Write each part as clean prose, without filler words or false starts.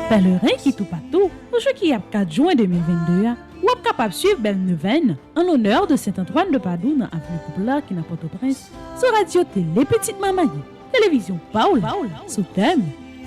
Pèlerin qui tout partout, aujourd'hui 4 juin 2022, ou êtes capable de suivre Belle Neuvaine en l'honneur de Saint-Antoine de Padoue dans Avenue Poupla qui n'a pas au prince sur Radio Télé Petite Maman, télévision Paul, sous thème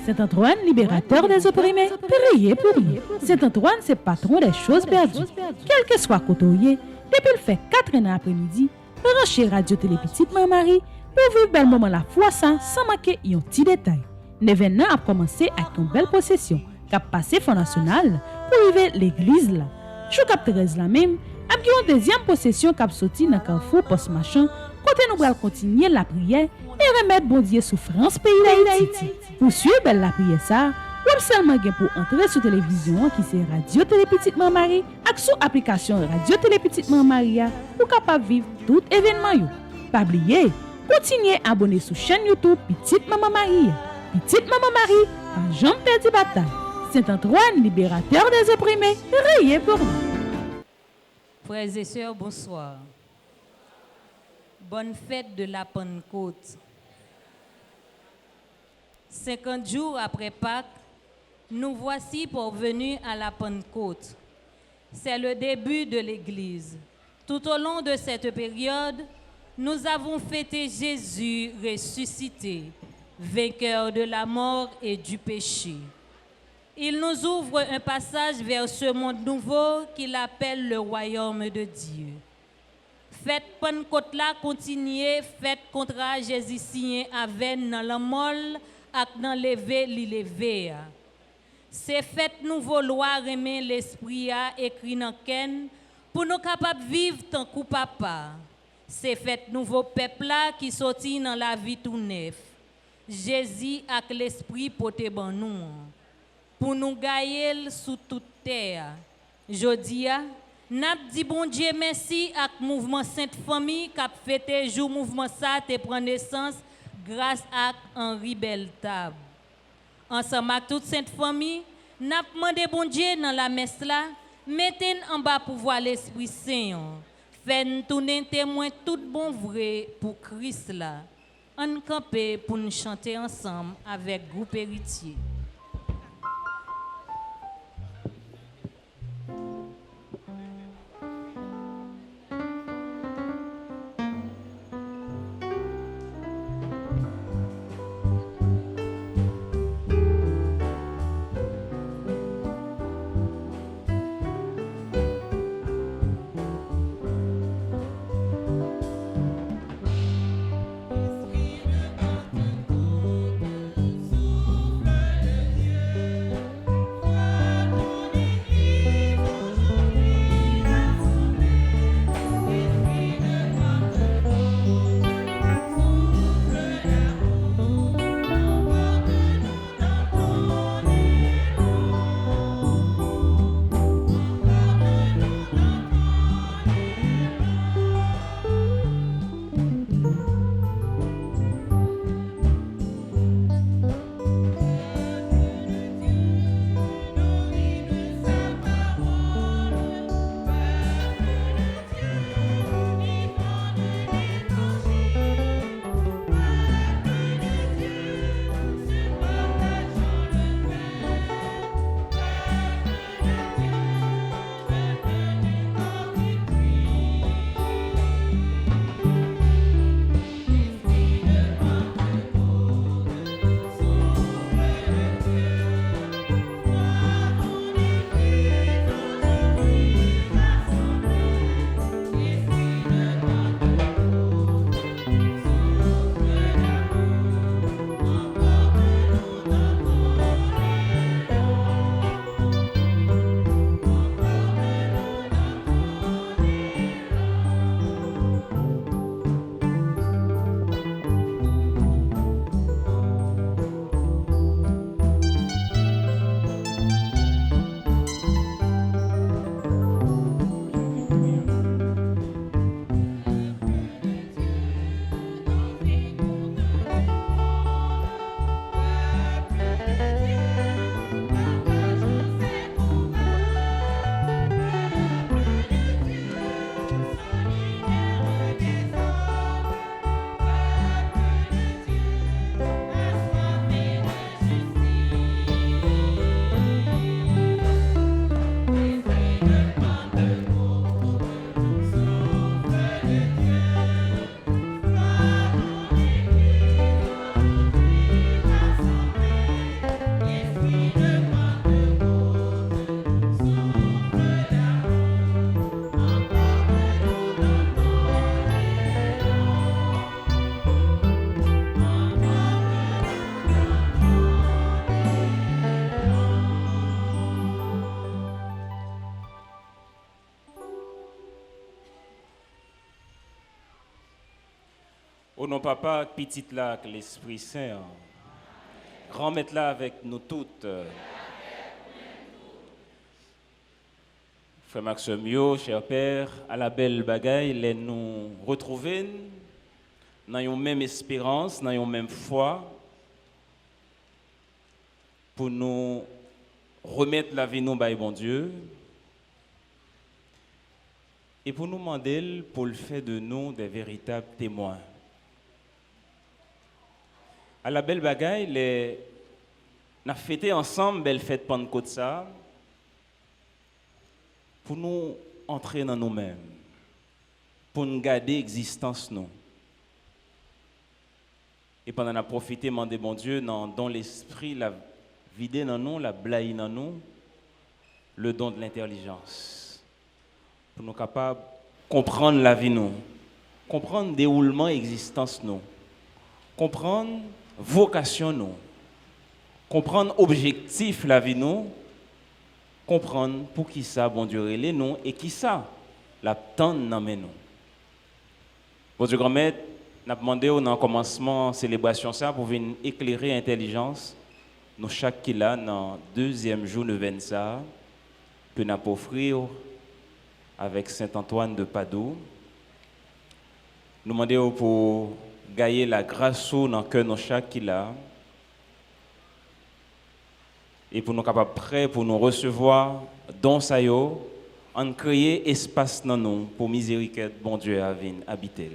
Saint-Antoine, libérateur des opprimés, priez pour nous. Saint-Antoine, c'est patron des choses perdues. Quel que soit côtoyé, depuis le fait 4 ans après-midi, branchez Radio Télé Petite Maman pour vivre bel moment la foi sans manquer un petit détail. L'événement a commencé avec une belle procession qui a passé Fonds National pour arriver l'église là. Chou cap 13 la même, a une deuxième procession qui a sorti dans Carrefour Post-Machin, côté nous allons continuer la prière et remettre bon Dieu souffrance pays d'Haïti. Pour suivre la prière ça, ou seulement pour entrer sur télévision qui c'est Radio Télé Petite Marie avec sous application Radio Télé Petite Marie pour capable vivre tout événement yo. Pas oublier, continuez à abonner sur chaîne YouTube Petite Maman Marie. Petite Maman Marie, pas jamais perdu bataille. Saint-Antoine, libérateur des opprimés, priez pour nous. Frères et sœurs, bonsoir. Bonne fête de la Pentecôte. 50 jours après Pâques, nous voici parvenus à la Pentecôte. C'est le début de l'Église. Tout au long de cette période, nous avons fêté Jésus ressuscité, vainqueur de la mort et du péché. Il nous ouvre un passage vers ce monde nouveau qu'il appelle le royaume de Dieu. Fête Pentecôte là continuer, fête contre Jésus avec dans la molle et dans lever l'lever. C'est fête nouveau loi remet l'esprit a écrit dans ken pour nous capables vivre tant que papa. C'est fête nouveau peuple là qui sorti dans la vie tout neuf. Jésus avec l'esprit poté ban nous pour nous gagner sous toute terre. Jodia, n'a dit bon Dieu merci avec mouvement Sainte Famille qui a fêté jour mouvement ça te prend naissance grâce à Henri Beltab. Ensemble avec toute Sainte Famille, n'a demandé bon Dieu dans la messe là, mettez en bas pour voir l'Esprit Saint. Faites tourner témoin tout bon vrai pour Christ là. On campe pour nous chanter ensemble avec groupe héritier. Souffle nos papas, petites là, avec l'Esprit Saint. Grand maître là avec nous toutes. Frère Maxime, yo, cher Père, à la belle bagaille, les nous retrouver dans une même espérance, dans une même foi, pour nous remettre la vie nous by bon Dieu, et pour nous demander pour le fait de nous des véritables témoins. À la belle bagaille, nous avons fêté ensemble belle fête Pentecôte ça, pour nous entrer dans nous-mêmes, pour nous garder l'existence nous. Et pendant qu'on a profité, demander bon Dieu, dans l'esprit, la vider dans nous, la blayer dans nous, le don de l'intelligence. Pour nous capables de comprendre la vie nous, comprendre le déroulement de l'existence nous, comprendre vocation nous, comprendre objectif la vie nous, comprendre pour qui ça bon Dieu relève nous et qui ça la tente dans nous. Bon Dieu grand-mère, n'a demandé dans le commencement célébration ça pour venir éclairer l'intelligence nous chaque qui là dans deuxième jour de ça que n'a offrir avec Saint Antoine de Padoue. Nous demandons pour gagner la grâce dans cœur nous chaque qui là et pour nous capables prêts pour nous recevoir dans ça yo en créer espace dans nous pour miséricorde bon Dieu à venir habiter.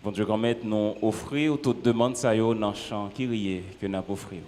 Bon Dieu grand-mère nous offrir toute demande ça yo dans chant qui rie que n'a offrir.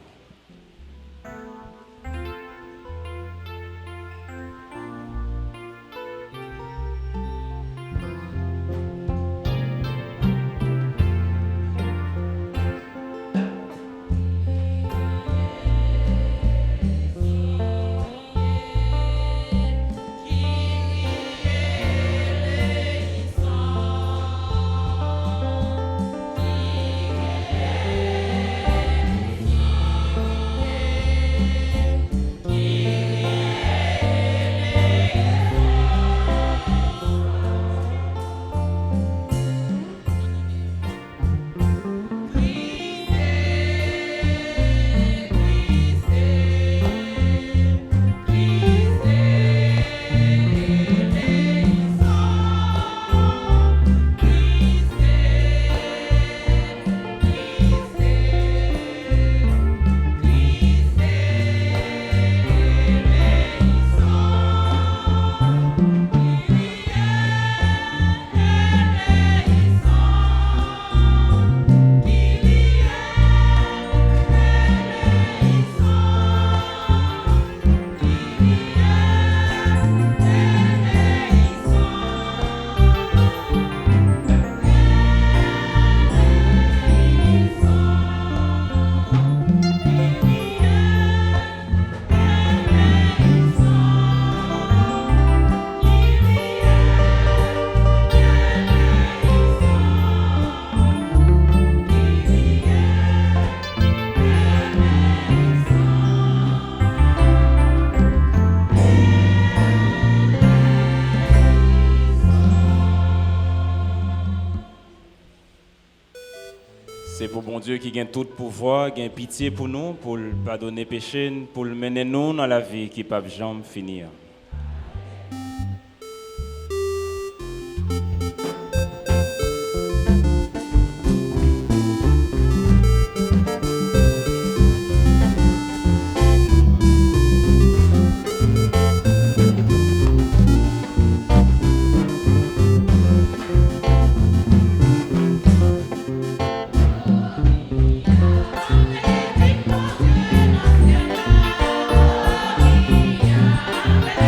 C'est pour bon Dieu qui gagne tout pouvoir, gagne pitié pour nous, pour pardonner péché, pour mener nous dans la vie qui ne peut jamais finir. Amen.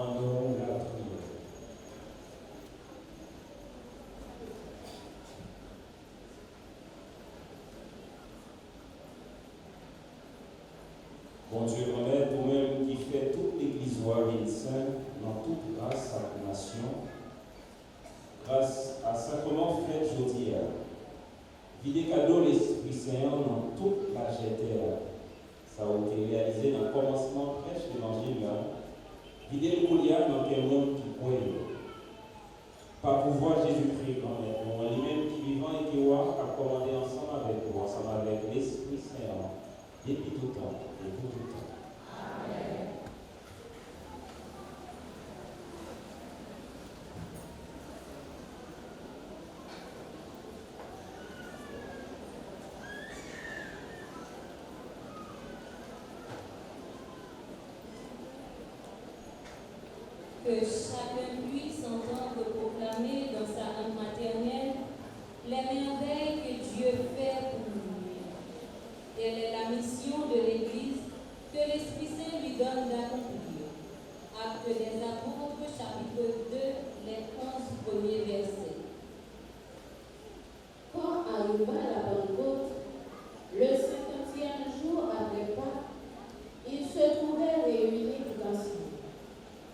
Rendons la prière. Bon Dieu, honnête, toi-même qui fait toute l'Église une sainte dans toute grâce à la nation, grâce à sacrement fait aujourd'hui, videz cadeau l'Esprit Saint dans toute la terre. Ça a été réalisé dans le commencement prêche l'évangile. Videz le couliard dans quel monde qui croit. Par pouvoir Jésus-Christ, en lui-même qui vivant et qui voit, a commandé ensemble avec l'Esprit Saint, depuis tout temps et pour tout temps. Amen. Que chacun puisse entendre proclamer dans sa langue maternelle les merveilles que Dieu fait pour nous. Telle est la mission de l'Église que l'Esprit Saint lui donne d'accomplir. Actes des Apôtres, chapitre 2, les 11 premiers versets. Quand arriva la Pentecôte, le 50e jour après Pâques, ils se trouvaient réunis tout ensemble.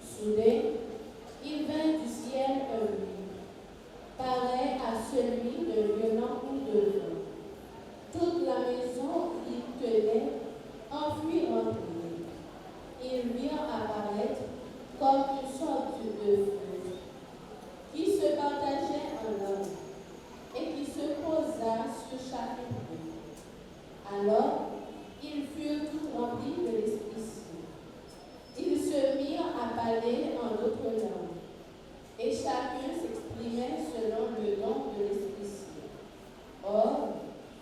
Soudain, il vint du ciel un bruit, pareil à celui d'un violent coup de vent. Toute la maison où il tenait en fut remplie. Ils virent apparaître comme une sorte de feu qui se partageait en langues et qui se posa sur chacun d'eux. Alors, ils furent tous remplis de l'Esprit Saint. Ils se mirent à parler en d'autres langues, et chacun s'exprimait selon le don de l'Esprit Saint. Or,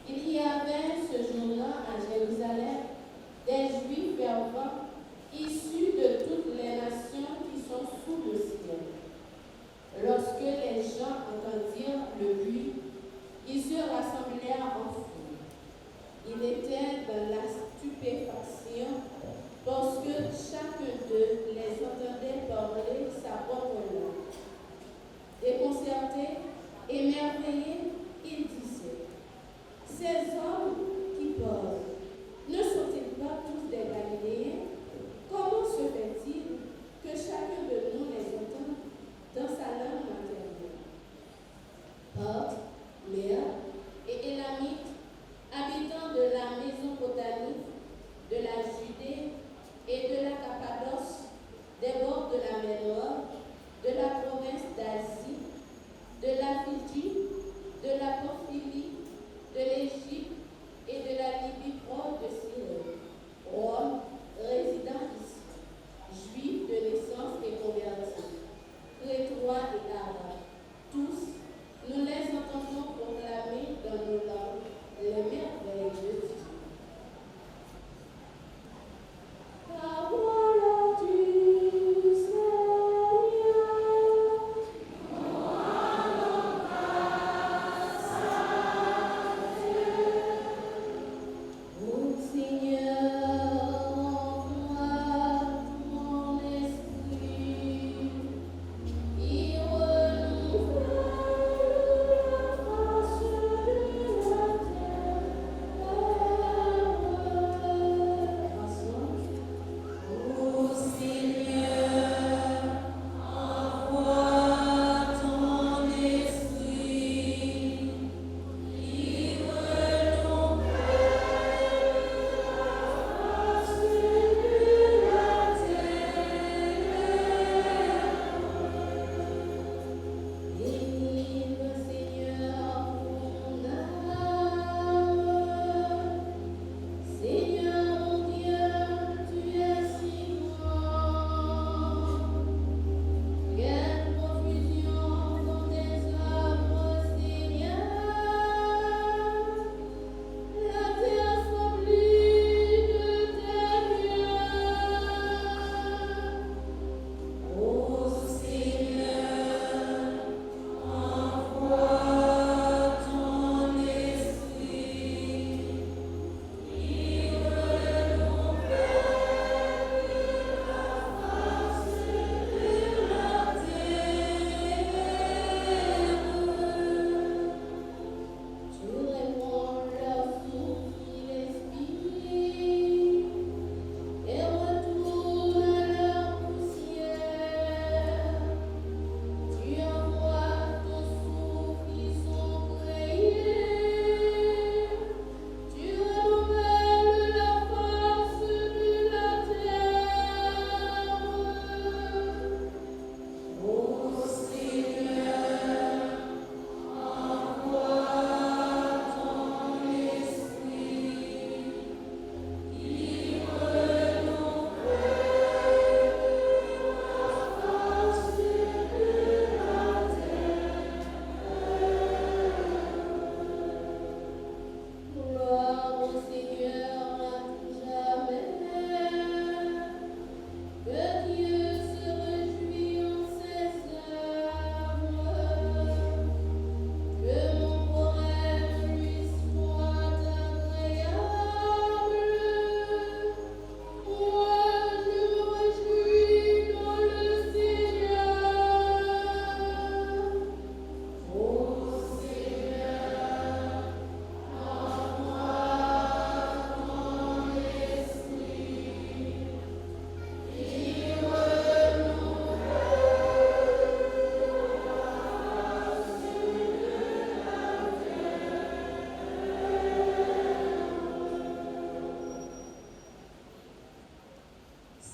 il y avait ce jour-là à Jérusalem des Juifs fervents issus de toutes les nations qui sont sous le ciel. Lorsque les gens entendirent le bruit, ils se rassemblèrent en foule. Ils étaient dans la stupéfaction parce que chacun d'eux les entendait parler sa propre langue. Déconcertés, émerveillés, ils disaient: ces hommes qui parlent, ne sont-ils pas tous des Galiléens? Comment se fait-il que chacun de nous les entende dans sa langue maternelle? Parthes, Médes et Élamites, habitants de la Mésopotamie, de la Judée et de la Cappadoce, des bords de la mer Noire, de la province d'Asie, de la Phrygie, de la Pamphylie, de l'Égypte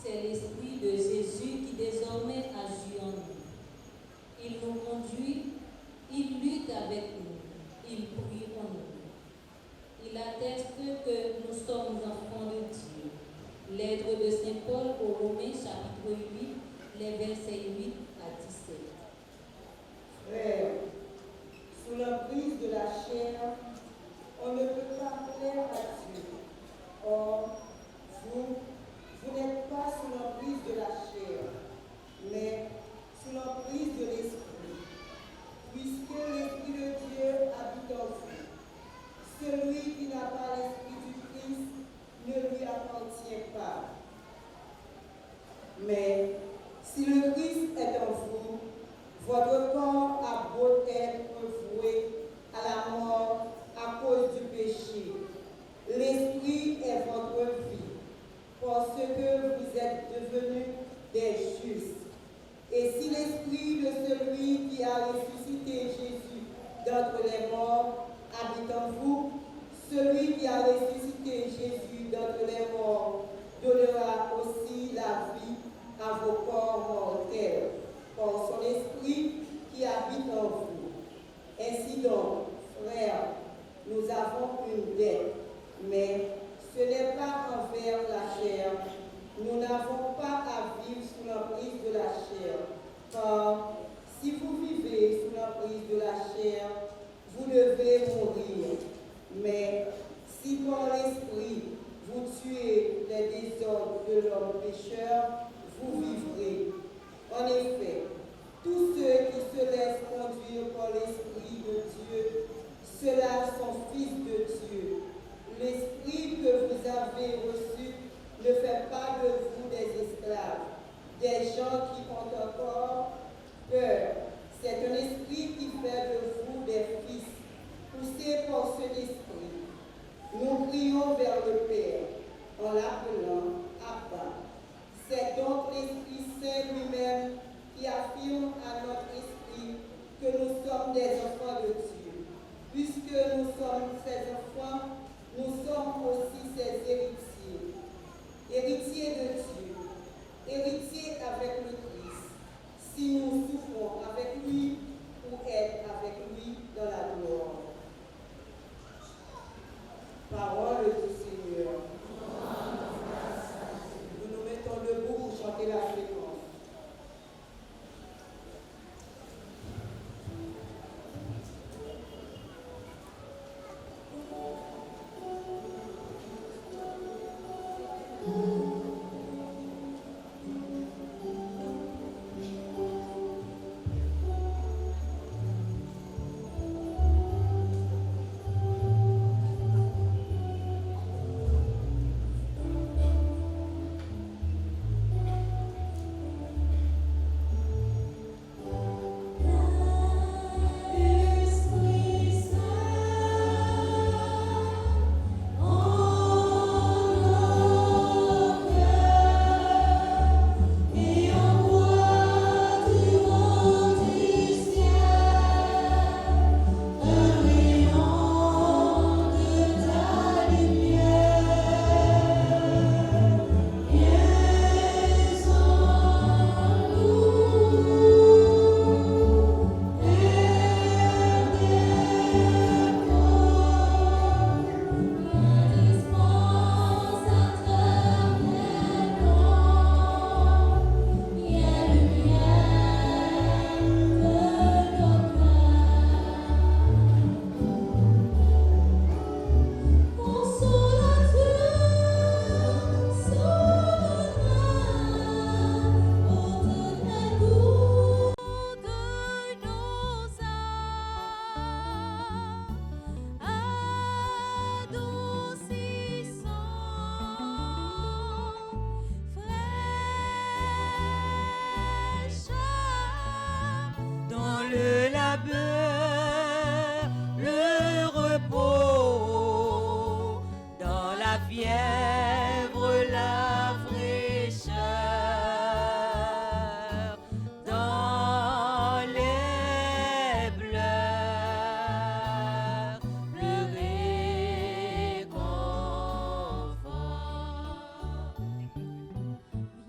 C'est l'Esprit de Jésus qui désormais agit en nous. Il nous conduit, il lutte avec nous, il prie en nous. Il atteste que nous sommes enfants de Dieu. Lettre de Saint Paul aux Romains, chapitre 8, les versets 8 à 17. Frères, sous l'emprise de la chair, on ne peut pas plaire à Dieu. Or, vous n'êtes pas sous l'emprise de la chair, mais sous l'emprise de l'Esprit, puisque l'Esprit de Dieu habite en vous. Celui qui n'a pas l'Esprit du Christ ne lui appartient pas. Mais si le Christ est en vous, votre corps a beau être voué à la mort à cause du péché, l'Esprit est votre vie, parce que vous êtes devenus des justes. Et si l'Esprit de celui qui a ressuscité Jésus d'entre les morts habite en vous, celui qui a ressuscité Jésus d'entre les morts donnera aussi la vie à vos corps mortels, par son Esprit qui habite en vous. Ainsi donc, frères, nous avons une dette, mais ce n'est pas envers la chair. Nous n'avons pas à vivre sous l'emprise de la chair, car si vous vivez sous l'emprise de la chair, vous devez mourir. Mais si par l'Esprit vous tuez les désordres de l'homme pécheur, vous vivrez. En effet, tous ceux qui se laissent conduire par l'Esprit de Dieu, ceux-là sont fils de Dieu. L'Esprit que vous avez reçu ne fait pas de vous des esclaves, des gens qui ont encore peur. C'est un esprit qui fait de vous des fils, poussés par cet esprit. Nous prions vers le Père en l'appelant Abba. C'est donc l'Esprit Saint lui-même qui affirme à notre esprit que nous sommes des enfants de Dieu. Puisque nous sommes ses enfants, nous sommes aussi ses héritiers. Héritiers de Dieu, héritiers avec le Christ, si nous souffrons avec lui pour être avec lui dans la gloire. Parole du Seigneur. Nous nous mettons debout pour chanter la fréquence.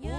Viens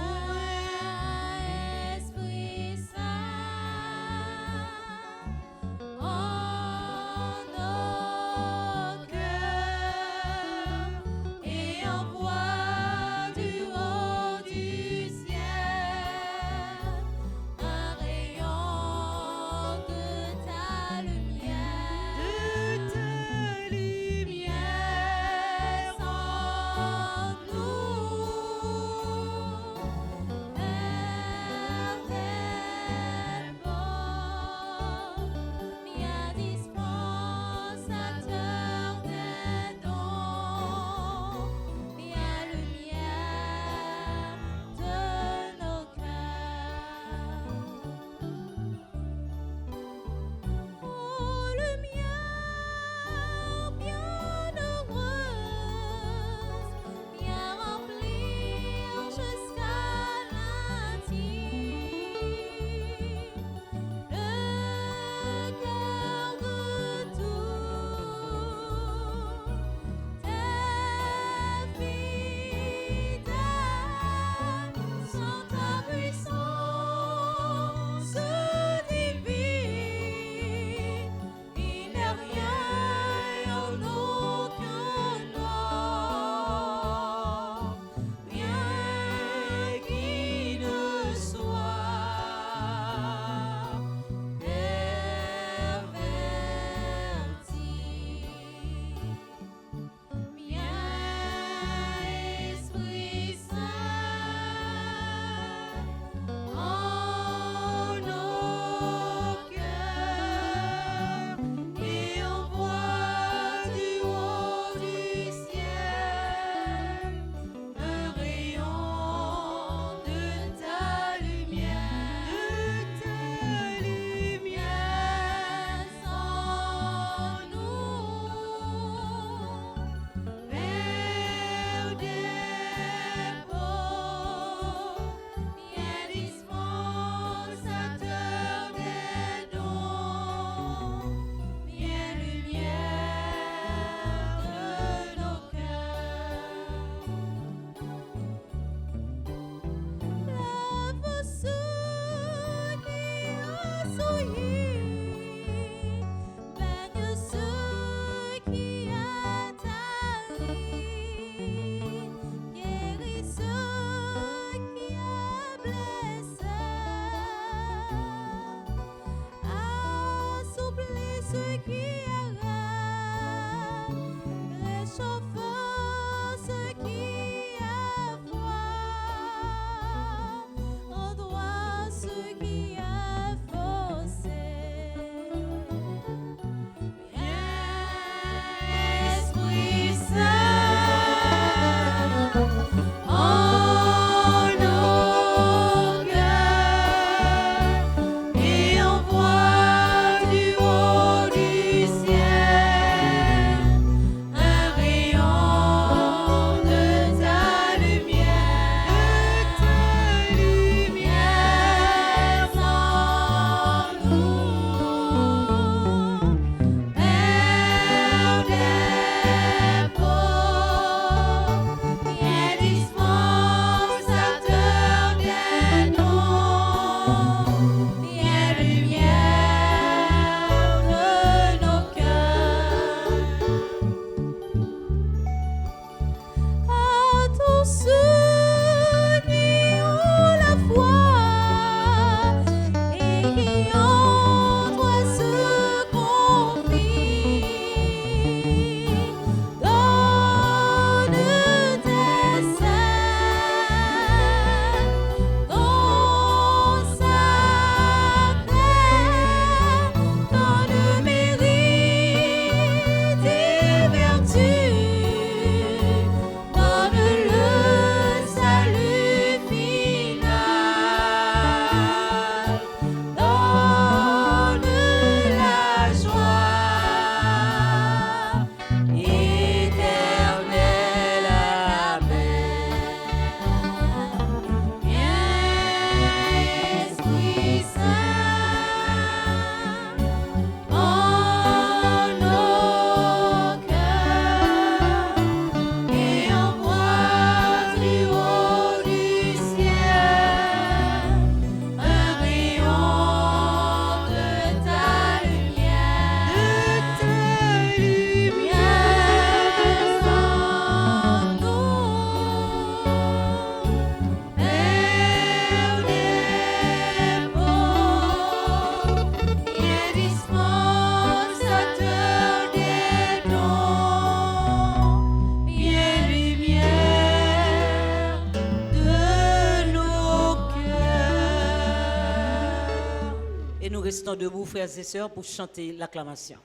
restons debout, frères et sœurs, pour chanter l'acclamation.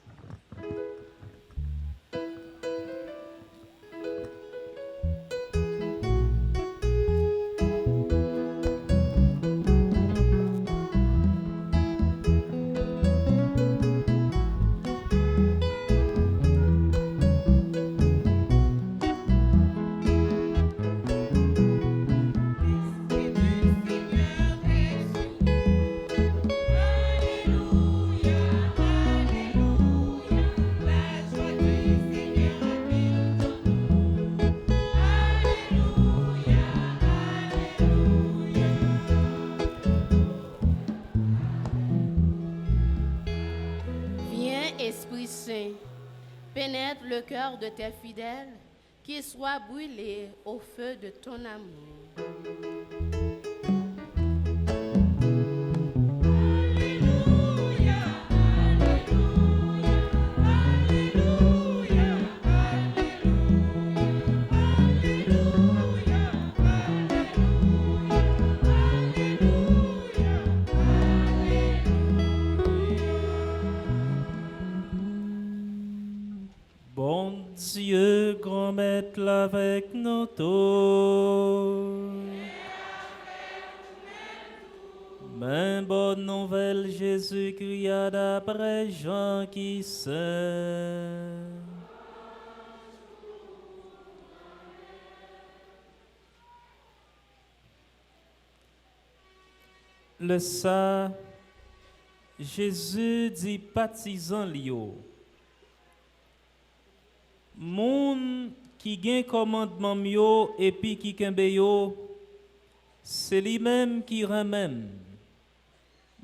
Esprit Saint, pénètre le cœur de tes fidèles, qu'ils soient brûlés au feu de ton amour. Bon Dieu, grand maître avec nous tous. Mais bonne nouvelle, Jésus cria d'après Jean qui sait. Le ça, Jésus dit baptisant Lio. Moun qui gen commandement myo et puis qui kembe yo, c'est lui-même qui remem.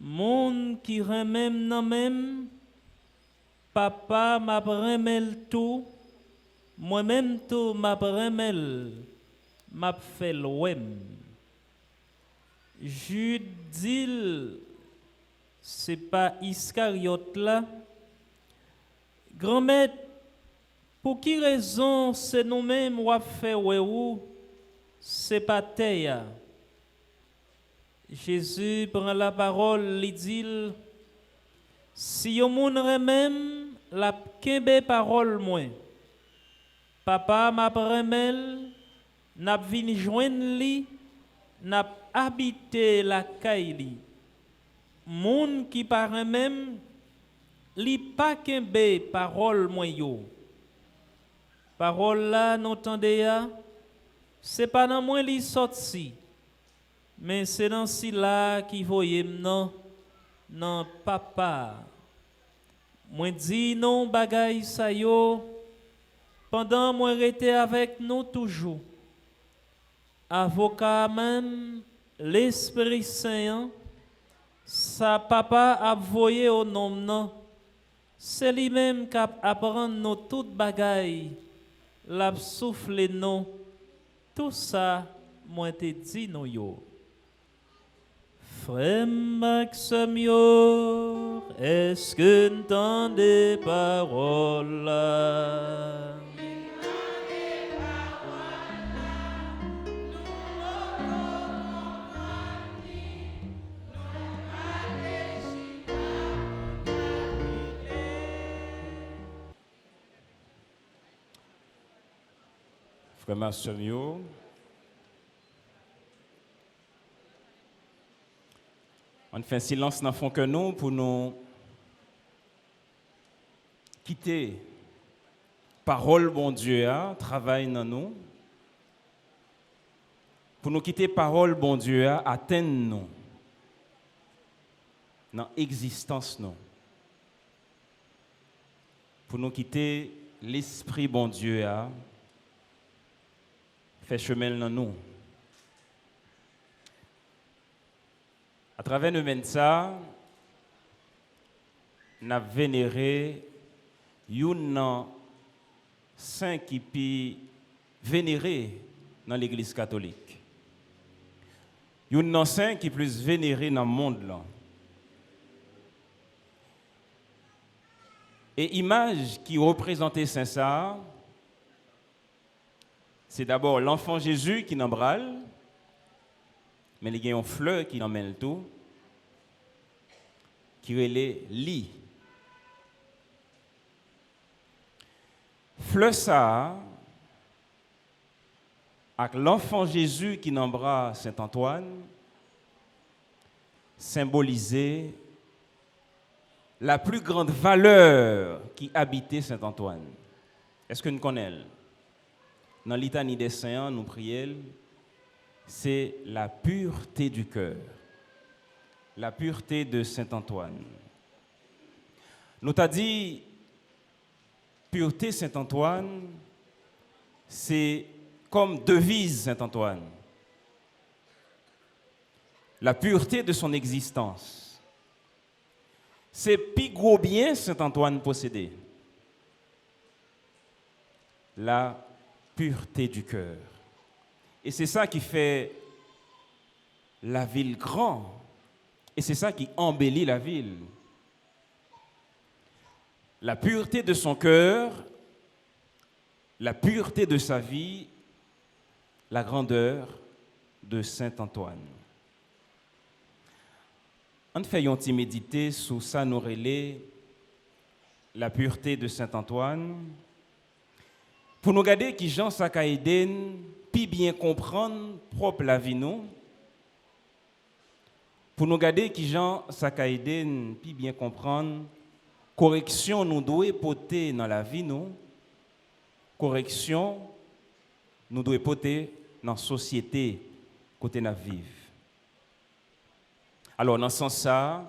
Moun qui remem nan même, papa m'a remel tout, moi-même tout m'a remel, m'a fait l'ouem. Jude dit, c'est pas Iscariote là. Grand-mère, pour qui raison c'est nous-mêmes ou fait ou c'est pas terre. Jésus prend la parole, il dit si yo moun remem la kembe parole moins. Papa m'a remel n'a vinn joindre li n'a habité la caille li. Moun qui par même li pa kembe parole moins yo. Parole là, nous entendez, c'est pas dans moi li sorti, mais c'est dans si là qui voyait non, non papa. Moi dis non bagay sa yo, pendant moi rete avec nous toujours. Avocat même, l'Esprit Saint, sa papa a voyé au nom non, c'est lui-même qui apprend nous toute bagay. La souffle non, tout ça, moi te dit non yo. Frère Maxime yo, est-ce que n'entendez paroles là? Frère Marcelio, on fait silence dans le fond que nous pour nous quitter parole bon Dieu travail dans nous pour nous quitter parole bon Dieu atteindre nous dans existence nous pour nous quitter l'esprit bon Dieu fait chemin dans nous. À travers nous mêmes ça, nous avons vénéré un saint qui peut vénérer dans l'Église catholique. Un saint qui est plus vénéré dans le monde là. Et l'image qui représentait saint ça, c'est d'abord l'enfant Jésus qui n'embrale, mais il y a une fleur qui n'emmène tout, qui relait lit. Fleur ça, avec l'enfant Jésus qui n'embrasse Saint-Antoine, symbolisait la plus grande valeur qui habitait Saint-Antoine. Est-ce que nous connaissons? Dans la litanie des saints, nous prions, c'est la pureté du cœur, la pureté de Saint-Antoine. Nous t'a dit, pureté Saint-Antoine, c'est comme devise Saint-Antoine. La pureté de son existence. C'est plus gros bien Saint-Antoine possédait. La pureté du cœur. Et c'est ça qui fait la ville grande. Et c'est ça qui embellit la ville. La pureté de son cœur, la pureté de sa vie, la grandeur de Saint-Antoine. On fait une petite méditer sur ça, nous relais la pureté de Saint-Antoine. Pour nous garder qui Jean Sakaïden, puis bien comprendre propre la vie nous. Pour nous garder qui Jean Sakaïden, puis bien comprendre correction nous doit porter dans la vie nous. Correction nous doit porter dans la société côté nous vivre. Alors dans ce sens ça,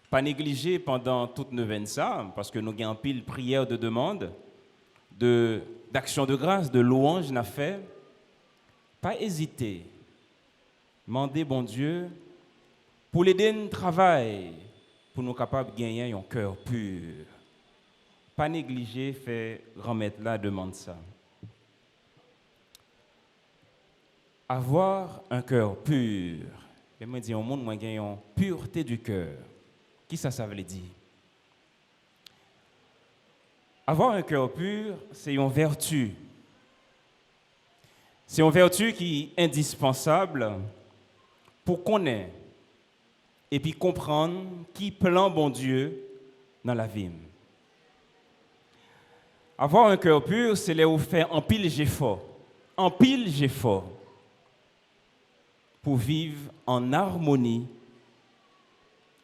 pas négliger pendant toute neuvaine ça, parce que nous avons un pile prière de demande, d'action de grâce, de louange n'a fait, pas hésiter, demander bon Dieu pour l'aider à travail, pour nous capables de gagner un cœur pur. Pas négliger, faire remettre là, demande ça. Avoir un cœur pur. Et moi, je dis au monde, moi, j'ai une pureté du cœur. Qui ça veut dire? Avoir un cœur pur, c'est une vertu. C'est une vertu qui est indispensable pour connaître et puis comprendre qui plan bon Dieu dans la vie. Avoir un cœur pur, c'est là où faire en pile j'effort pour vivre en harmonie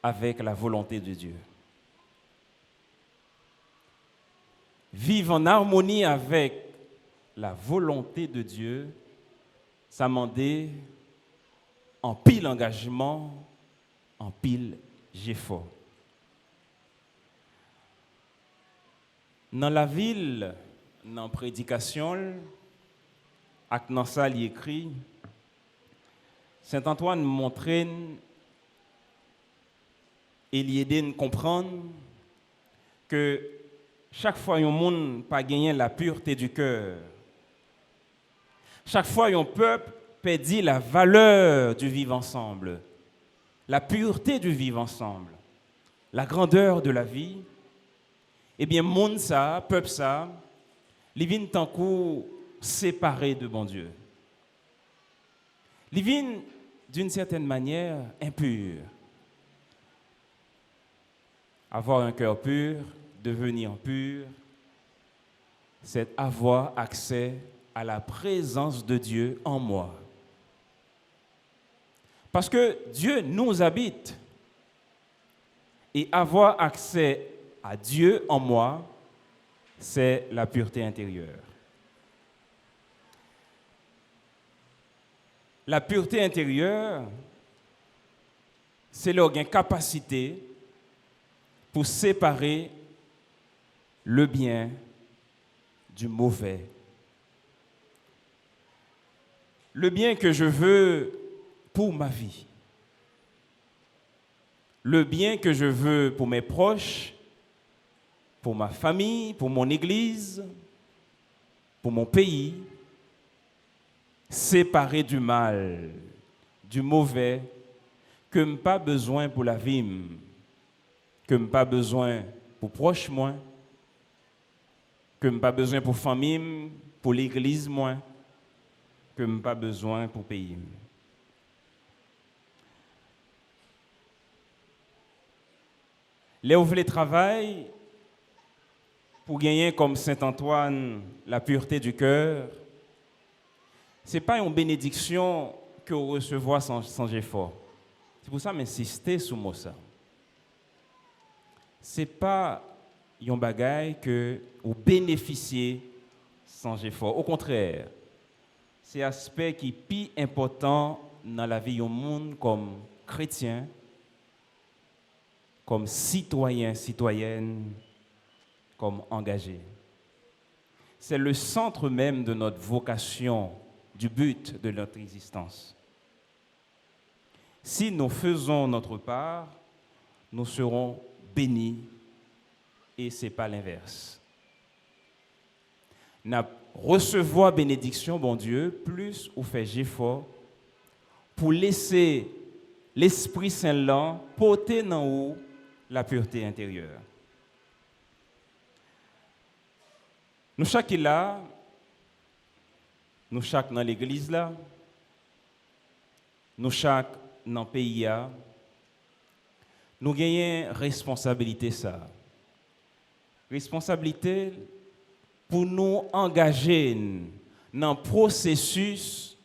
avec la volonté de Dieu. Vivre en harmonie avec la volonté de Dieu, ça demande en pile engagement, en pile effort. Dans la ville, dans la prédication, dans ça, il écrit, Saint-Antoine montrait et l'aider à comprendre que chaque fois un monde n'a pas gagné la pureté du cœur, chaque fois un peuple perdit la valeur du vivre ensemble, la pureté du vivre ensemble, la grandeur de la vie, eh bien, monde ça, peuple ça, les vins tant coup séparés de bon Dieu. Les vins, d'une certaine manière, impurs. Avoir un cœur pur, devenir pur, c'est avoir accès à la présence de Dieu en moi. Parce que Dieu nous habite. Et avoir accès à Dieu en moi, c'est la pureté intérieure. La pureté intérieure, c'est leur capacité pour séparer le bien du mauvais. Le bien que je veux pour ma vie. Le bien que je veux pour mes proches, pour ma famille, pour mon église, pour mon pays. Séparé du mal, du mauvais, que je n'ai pas besoin pour la vie, que je n'ai pas besoin pour proche moi, que je n'ai pas besoin pour famille, pour l'église moi, que je n'ai pas besoin pour pays. Les ouvriers travaillent pour gagner comme Saint-Antoine la pureté du cœur. Ce n'est pas une bénédiction que vous recevez sans effort. C'est pour ça que j'insister sur ce mot. Ce n'est pas un bagage que vous bénéficiez sans effort. Au contraire, c'est un aspect qui est plus important dans la vie du monde comme chrétien, comme citoyen, citoyenne, comme engagé. C'est le centre même de notre vocation, du but de notre existence. Si nous faisons notre part, nous serons bénis et ce n'est pas l'inverse. Nous recevons bénédiction, bon Dieu, plus ou fait effort pour laisser l'Esprit Saint là porter dans nous la pureté intérieure. Nous chaque là, nous chaque dans l'église là, nous chaque dans le pays là, nous gagnons responsabilité ça. Responsabilité pour nous engager dans le processus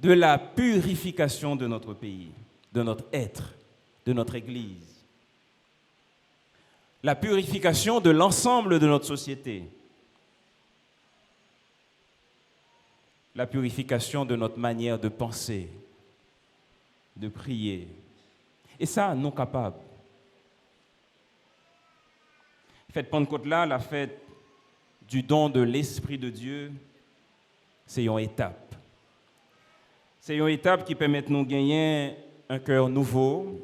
de la purification de notre pays, de notre être, de notre Église. La purification de l'ensemble de notre société. La purification de notre manière de penser, de prier. Et ça, nous sommes capables. Fête Pentecôte là, la fête du don de l'Esprit de Dieu, c'est une étape. C'est une étape qui permet de nous gagner un cœur nouveau,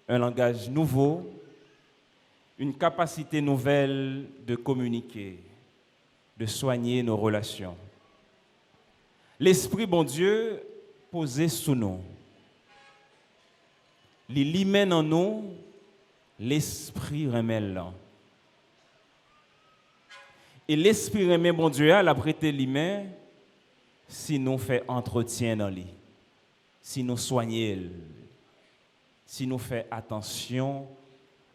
un langage nouveau, une capacité nouvelle de communiquer, de soigner nos relations. L'Esprit, bon Dieu, posé sous nous. Il mène en nous, l'Esprit remet là. Et l'Esprit remet, bon Dieu, à la prêter l'humain si nous faisons entretien dans lui, si nous soignons, si nous faisons attention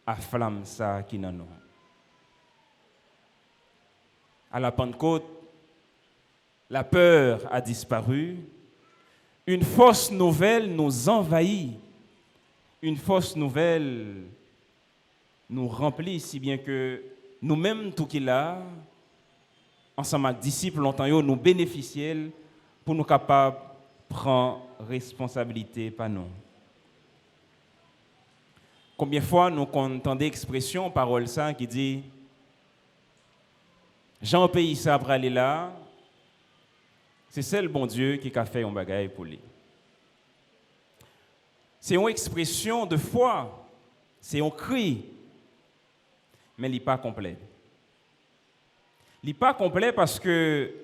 à la flamme ça qui est dans nous. À la Pentecôte, la peur a disparu, une force nouvelle nous envahit, une force nouvelle nous remplit, si bien que nous-mêmes, tout qu'il a, ensemble avec disciples, longtemps, nous bénéficions pour nous capables de prendre responsabilité par nous. Combien de fois nous entendons l'expression, parole ça, qui dit Jean pays ça après aller là, c'est seul bon Dieu qui a fait un bagage pour lui. C'est une expression de foi, c'est un cri, mais il n'est pas complet. Il n'est pas complet parce que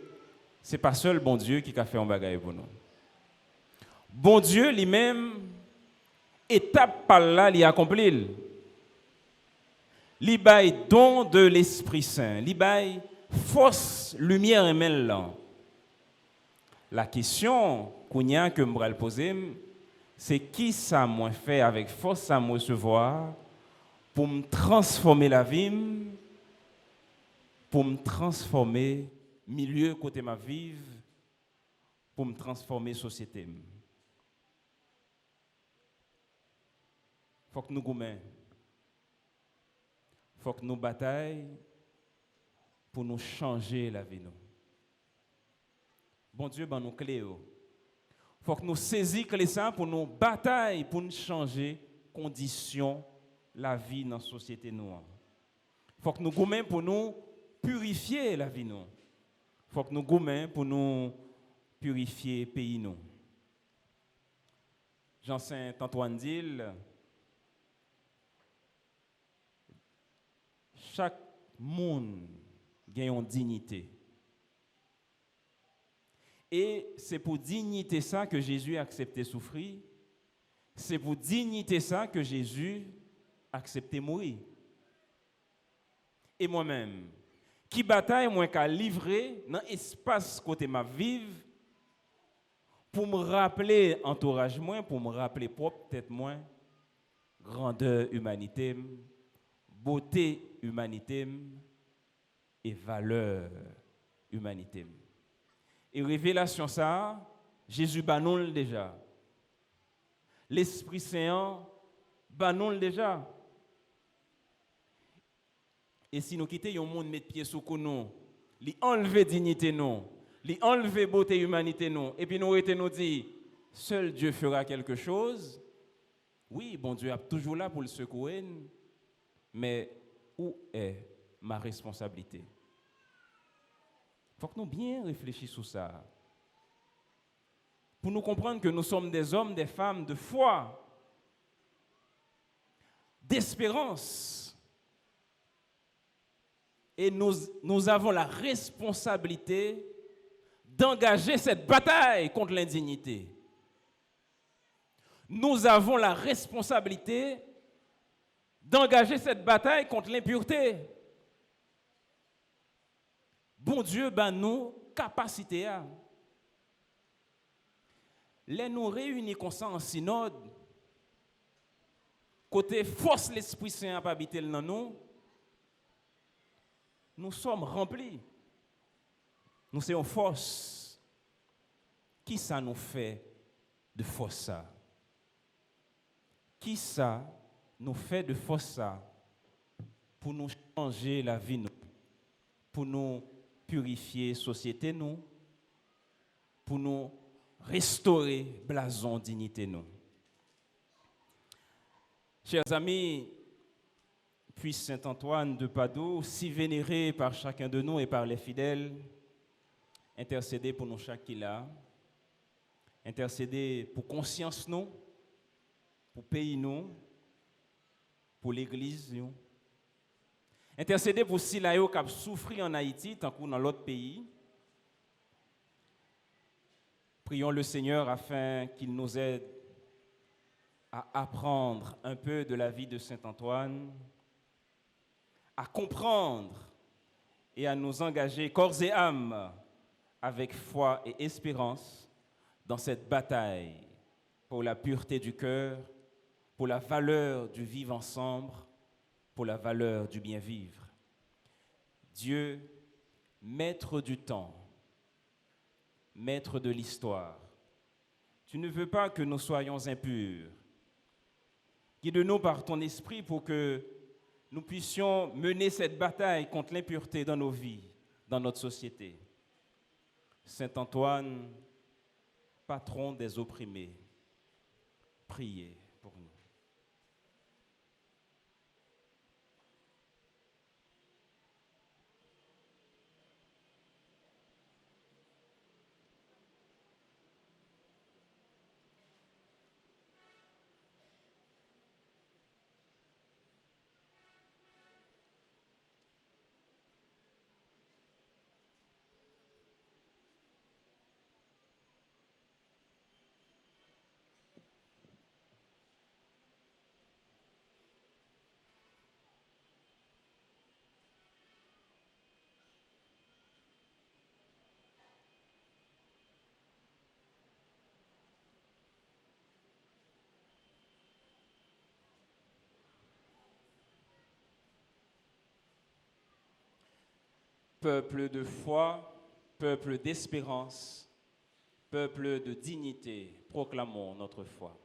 ce n'est pas seul bon Dieu qui a fait un bagage pour nous. Bon Dieu lui-même, étape par là, il a accompli. Il a don de l'Esprit Saint, il a force, lumière et mêle là. La question que je me poser, c'est qui ça m'a fait avec force ça me recevoir pour me transformer la vie, pour me transformer milieu côté ma vie, pour me transformer société. Faut que nous goumens. Faut que nous bataillons pour nous changer la vie. Bon Dieu, ben nous clés. Faut que nous saisissions clés ça pour nous batailler, pour nous changer conditions la vie dans la société noire. Faut que nous goumens pour nous purifier la vie nous. Faut que nous goumens pour nous purifier le pays nous. Jean Saint Antoine dit chaque monde a une dignité. Et c'est pour dignité ça que Jésus a accepté souffrir. C'est pour dignité ça que Jésus a accepté mourir. Et moi-même, qui bataille moi qu'à livrer dans l'espace côté ma vive pour me rappeler entourage moi, pour me rappeler propre tête moi, grandeur humanité, beauté humanité et valeur humanité. Et révélation ça, Jésus banonle déjà. L'Esprit Saint banonle déjà. Et si nous quittons un monde mettre pied sous nous, li enlever dignité nous, li enlever beauté humanité nous, et puis nous dit seul Dieu fera quelque chose. Oui, bon Dieu est toujours là pour le secouer, mais où est ma responsabilité? Il faut que nous bien réfléchissions sur ça. Pour nous comprendre que nous sommes des hommes, des femmes de foi, d'espérance. Et nous avons la responsabilité d'engager cette bataille contre l'indignité. Nous avons la responsabilité d'engager cette bataille contre l'impureté. Bon Dieu, ben nous, capacité à. Les nous réunis comme ça en synode, côté force l'Esprit Saint à habiter dans nous, nous sommes remplis. Nous sommes force. Qui ça nous fait de force ça? Qui ça nous fait de force ça pour nous changer la vie, nous, pour nous purifier la société, nous, pour nous restaurer blason, dignité, nous. Chers amis, puis Saint Antoine de Padoue, si vénéré par chacun de nous et par les fidèles, intercédez pour nous chaque qui là, intercédez pour conscience nous, pour pays nous, pour l'église nous. Intercédez pour si la yo qui souffri en Haïti tant que dans l'autre pays. Prions le Seigneur afin qu'il nous aide à apprendre un peu de la vie de Saint Antoine, à comprendre et à nous engager corps et âme avec foi et espérance dans cette bataille pour la pureté du cœur, pour la valeur du vivre ensemble, pour la valeur du bien vivre. Dieu, maître du temps, maître de l'histoire, tu ne veux pas que nous soyons impurs. Guide-nous par ton esprit pour que nous puissions mener cette bataille contre l'impureté dans nos vies, dans notre société. Saint Antoine, patron des opprimés, priez pour nous. Peuple de foi, peuple d'espérance, peuple de dignité, proclamons notre foi.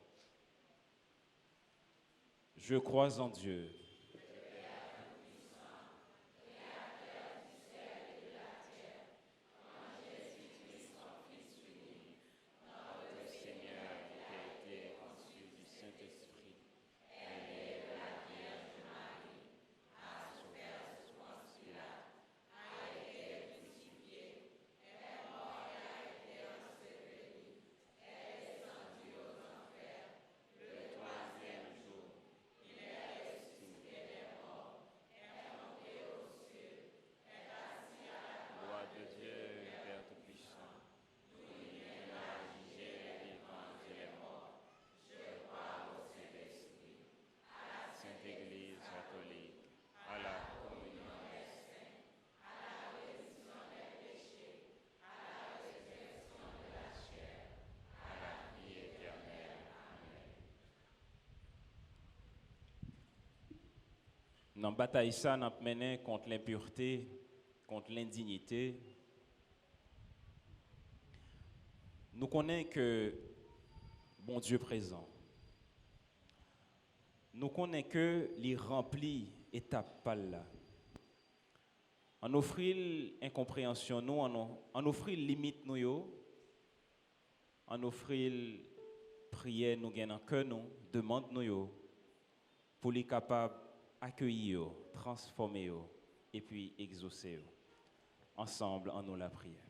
Je crois en Dieu. Dans la bataille, ça, nous avons mené contre l'impureté, contre l'indignité. Nous connaissons que bon Dieu présent. Nous connaissons que les remplis étape par là. En offrir incompréhension, nous, en offrir limite nous, en offrir prière nous gagnons que nous, demande nous pour les capables accueillir, transformer et puis exaucer. Ensemble, en nous la prière.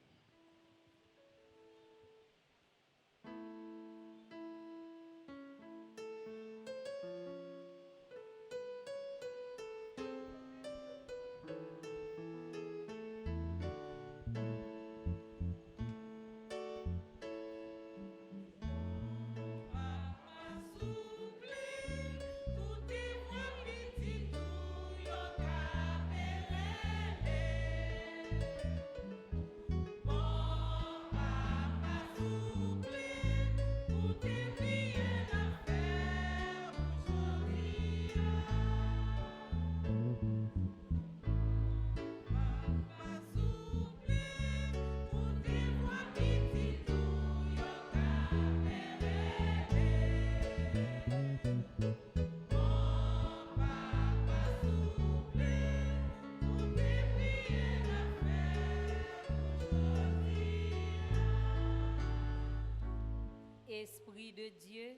Esprit de Dieu,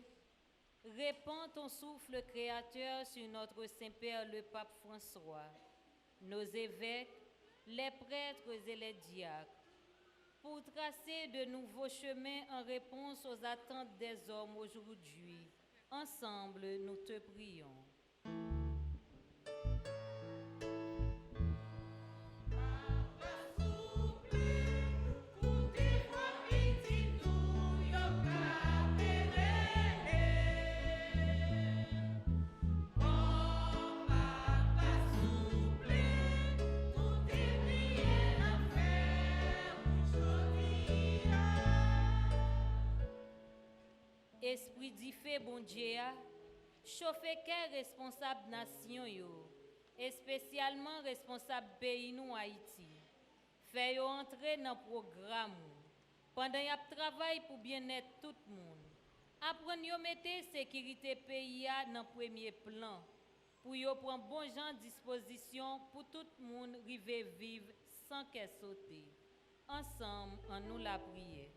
répands ton souffle créateur sur notre Saint-Père le Pape François, nos évêques, les prêtres et les diacres, pour tracer de nouveaux chemins en réponse aux attentes des hommes aujourd'hui. Ensemble, nous te prions. Esprit d'Ifé, bon Dieu, chauffer quel responsable nation yo, et spécialement responsable pays nous Haïti. Fait yo entrer dans le programme pendant y a travail pour bien-être tout le monde. Apprendre yo mettre sécurité pays dans premier plan pour yo prendre bon genre disposition pour tout le monde river vivre sans qu'elle sauter. Ensemble, en nous la prière.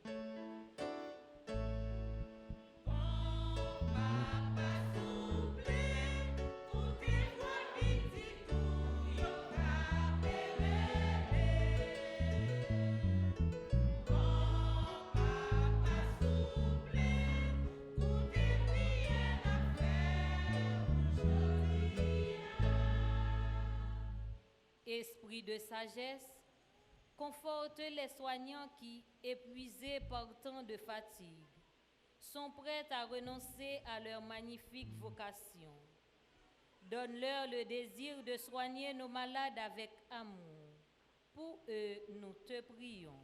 Esprit de sagesse, conforte les soignants qui, épuisés par tant de fatigue, sont prêts à renoncer à leur magnifique vocation. Donne-leur le désir de soigner nos malades avec amour. Pour eux, nous te prions.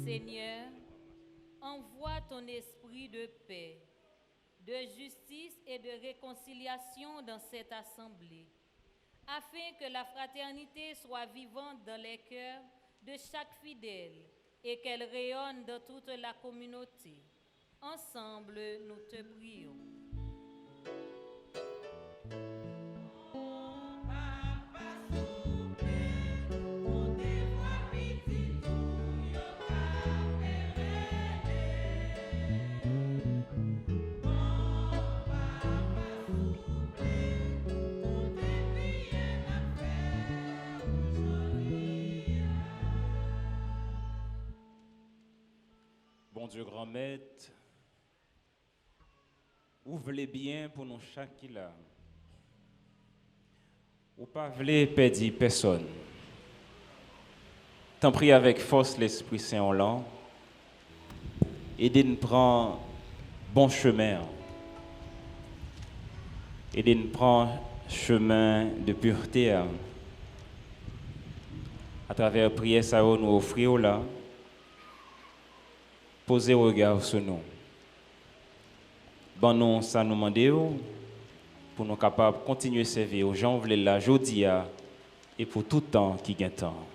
Seigneur, envoie ton esprit de paix, de justice et de réconciliation dans cette assemblée, afin que la fraternité soit vivante dans les cœurs de chaque fidèle et qu'elle rayonne dans toute la communauté. Ensemble, nous te prions. Bon Dieu grand maître, ouvre les biens pour nous chaque qui là. Ou pas vle perdre personne. T'en prie avec force l'Esprit Saint en l'an. Aidez-nous prendre bon chemin. Aidez-nous prendre chemin de pureté. À travers la prière, ça nous offrir là. Posez regard sur nous. Bon, nous, ça nous demande pour nous capables de continuer à servir aux gens qui là aujourd'hui et pour tout temps qui gagne temps.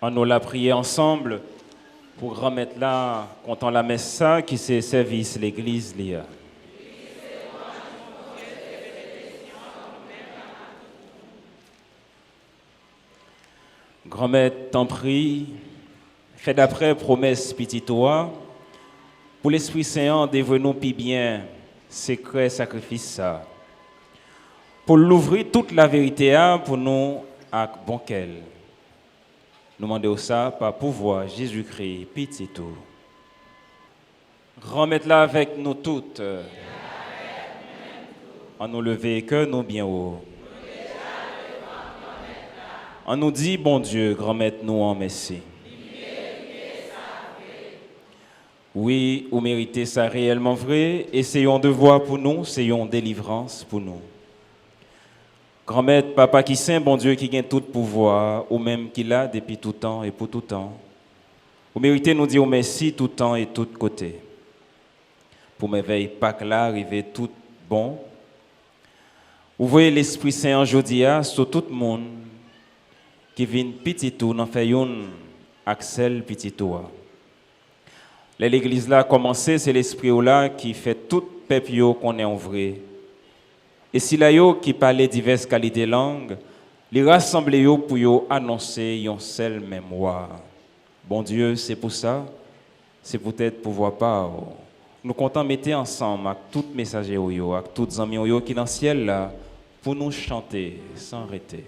On nous l'a prié ensemble pour remettre là, comptant la messe ça, qui c'est service l'église lia. Grand-mère, t'en prie, fais d'après promesse petit toi, pour l'Esprit Saint, dévoue-nous pi bien, secret sacrifice ça. Pour l'ouvrir toute la vérité pour nous avec bon qu'elle. Nous demandons ça par pouvoir Jésus-Christ, petit tout. Remettre-la avec nous toutes. En nous lever que nous bien haut. On nous dit, bon Dieu, grand-mère, nous en merci. Oui, vous méritez ça réellement vrai. Essayons de voir pour nous, essayons délivrance pour nous. Grand-mère, papa qui saint, bon Dieu qui gagne tout pouvoir, ou même qui l'a depuis tout temps et pour tout temps. Vous méritez nous dire merci tout temps et tout côté. Pour m'éveiller Pâques là, arriver tout bon. Vous voyez l'Esprit Saint aujourd'hui sur tout le monde qui vient petit tout, n'en fait une Axel petit tout. L'église là a commencé, c'est l'Esprit là qui fait tout peuple qu'on est en vrai. Et si là yo qui parlait diverses qualités de langue, les rassembler yo pour yo annoncer yon seul mémoire. Bon Dieu, c'est pour ça, c'est peut-être pour voir pas. Nous comptons mettre ensemble avec tous les messagers yo, avec tous les amis yo qui dans le ciel là, pour nous chanter sans arrêter.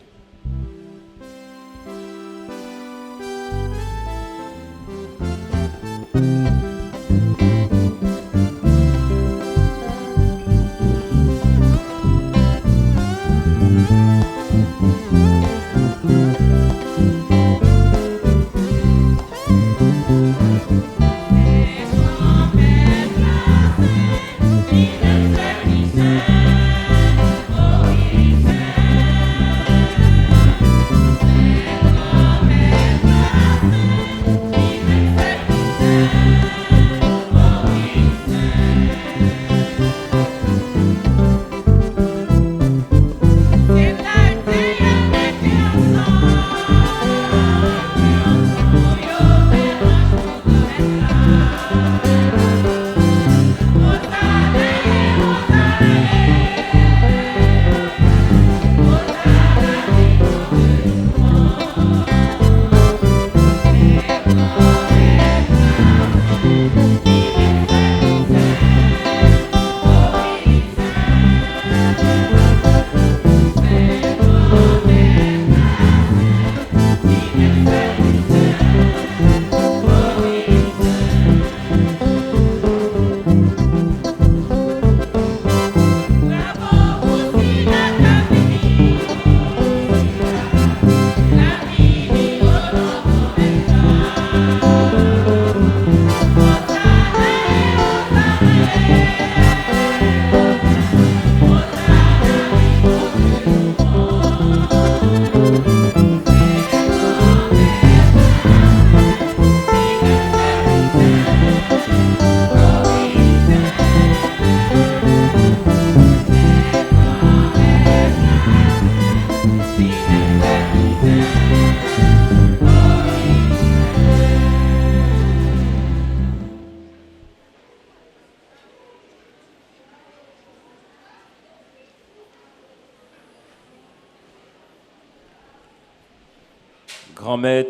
Grand-mère,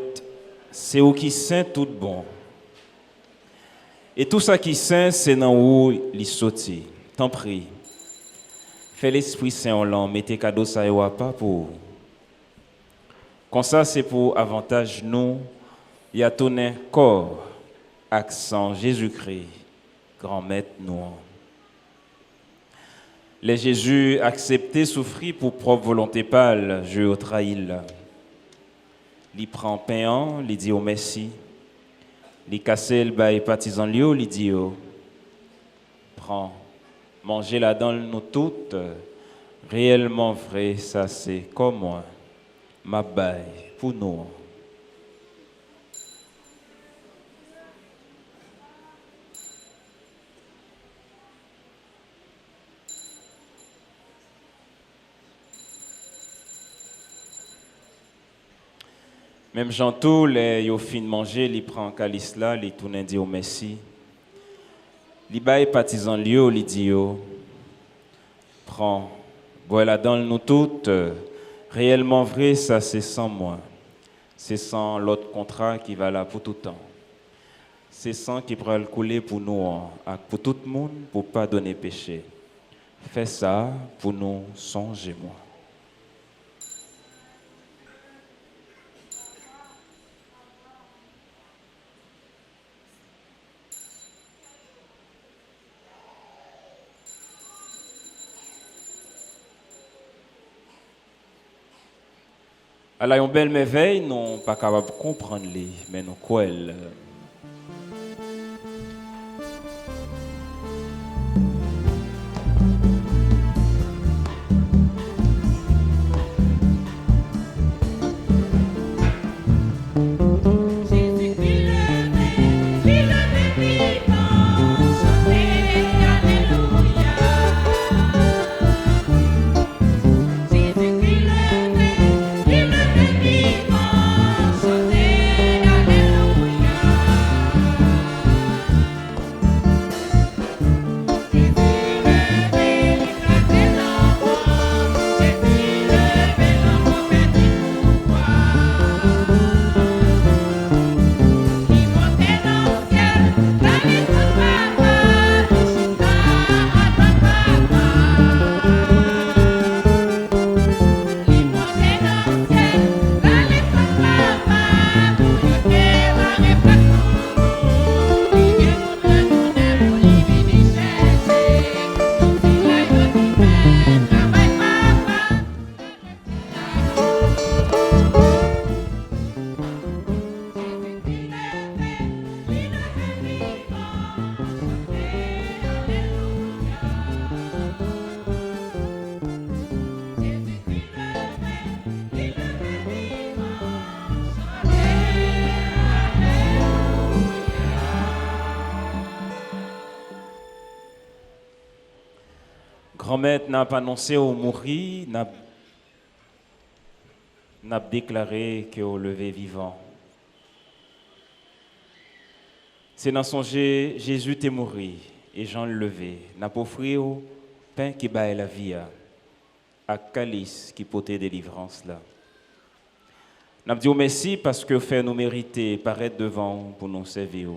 c'est où qui saint tout bon. Et tout ça qui saint, c'est dans où il sorti. T'en prie. Fais l'Esprit Saint en l'an, mettez cadeau ça et pas pour. Comme ça, c'est pour avantage nous. Il y a ton corps, accent Jésus-Christ, grand-maître nous. Les Jésus accepté souffrir pour propre volonté pâle, je au trahil. Il prend pain, il dit au merci. Il casse le bail partisan lieu, il dit prends, mangez là-dedans nous toutes. Réellement vrai, ça c'est comme moi. Ma baille pour nous. Même Jean tout, les yo fin manger, il prend calice là, il tourne dit au merci. Il baille partisan lieu, il dit yo prends voilà dans nous toutes réellement vrai ça c'est sans moi. C'est sans l'autre contrat qui va là pour tout temps. C'est sans qui pourra le couler pour nous, pour tout le monde, pour pas donner péché. Fais ça pour nous, songez-moi. Alors, une belle merveille, nous pas capable de comprendre les, mais nous quoi elle. Grand-mère n'a pas annoncé au mourir, n'a déclaré qu'au lever vivant. C'est dans son Jésus t'est mort et Jean le levé. N'a pas offert au pain qui baille la vie à calice qui portait délivrance là. N'a dit merci parce que fait nous mériter paraître devant pour nous servir.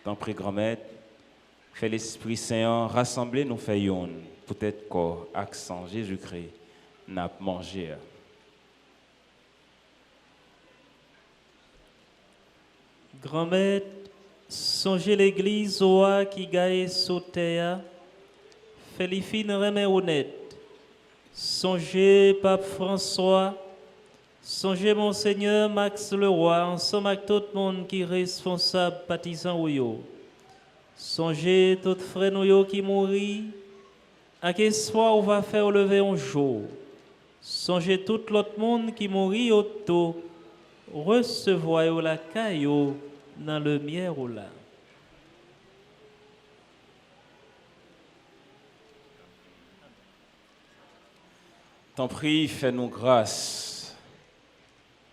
Tant prie grand-mère. Fait l'Esprit Saint rassembler nous faisons peut-être corps accent Jésus-Christ n'a mangé. Grand-mère, songez l'église oa qui gagne sous terre, fait les fines remè honnête. Songez Pape François, songez Monseigneur Max Leroy, ensemble avec tout le monde qui est responsable partisan ou yo. Songez tout frère nous qui mourit, à quel soir on va faire lever un jour. Songez tout l'autre monde qui mourit autour, recevoir la caillou dans le miel ou là. T'en prie, fais-nous grâce.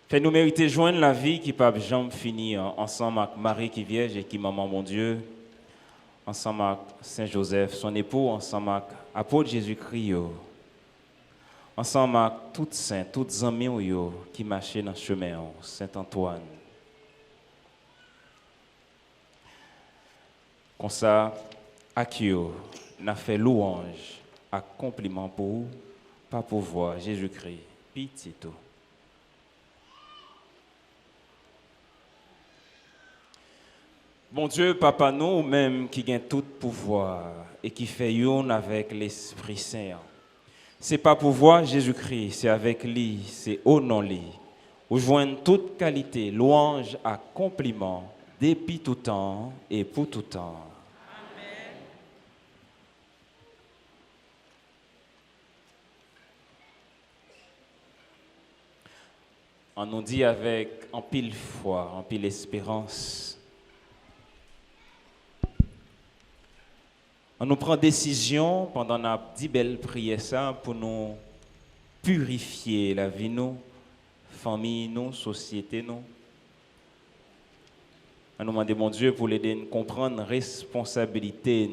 Fais-nous mériter joindre la vie qui peut jamais finir ensemble avec Marie qui vierge et qui maman mon Dieu. Ensemble avec Saint-Joseph, son époux, ensemble avec l'apôtre Jésus-Christ, ensemble avec tous saints, tous amis qui marchent dans le chemin, Saint-Antoine. Comme ça, à qui on a fait louange, à compliment pour vous, pas pour voir Jésus-Christ, petit tout. Bon Dieu, Papa, nous même qui gagne tout pouvoir et qui fait une avec l'Esprit Saint. C'est pas pour voir Jésus-Christ, c'est avec lui, c'est au nom de lui. Où joignent toute qualité, louange à compliment, depuis tout temps et pour tout temps. Amen. On nous dit avec en pile foi, en pile espérance. On nous prend décision pendant notre 10 belles prières ça pour nous purifier la vie nous, famille, nous, société, nous. On nous demande, mon Dieu, pour l'aider à comprendre la responsabilité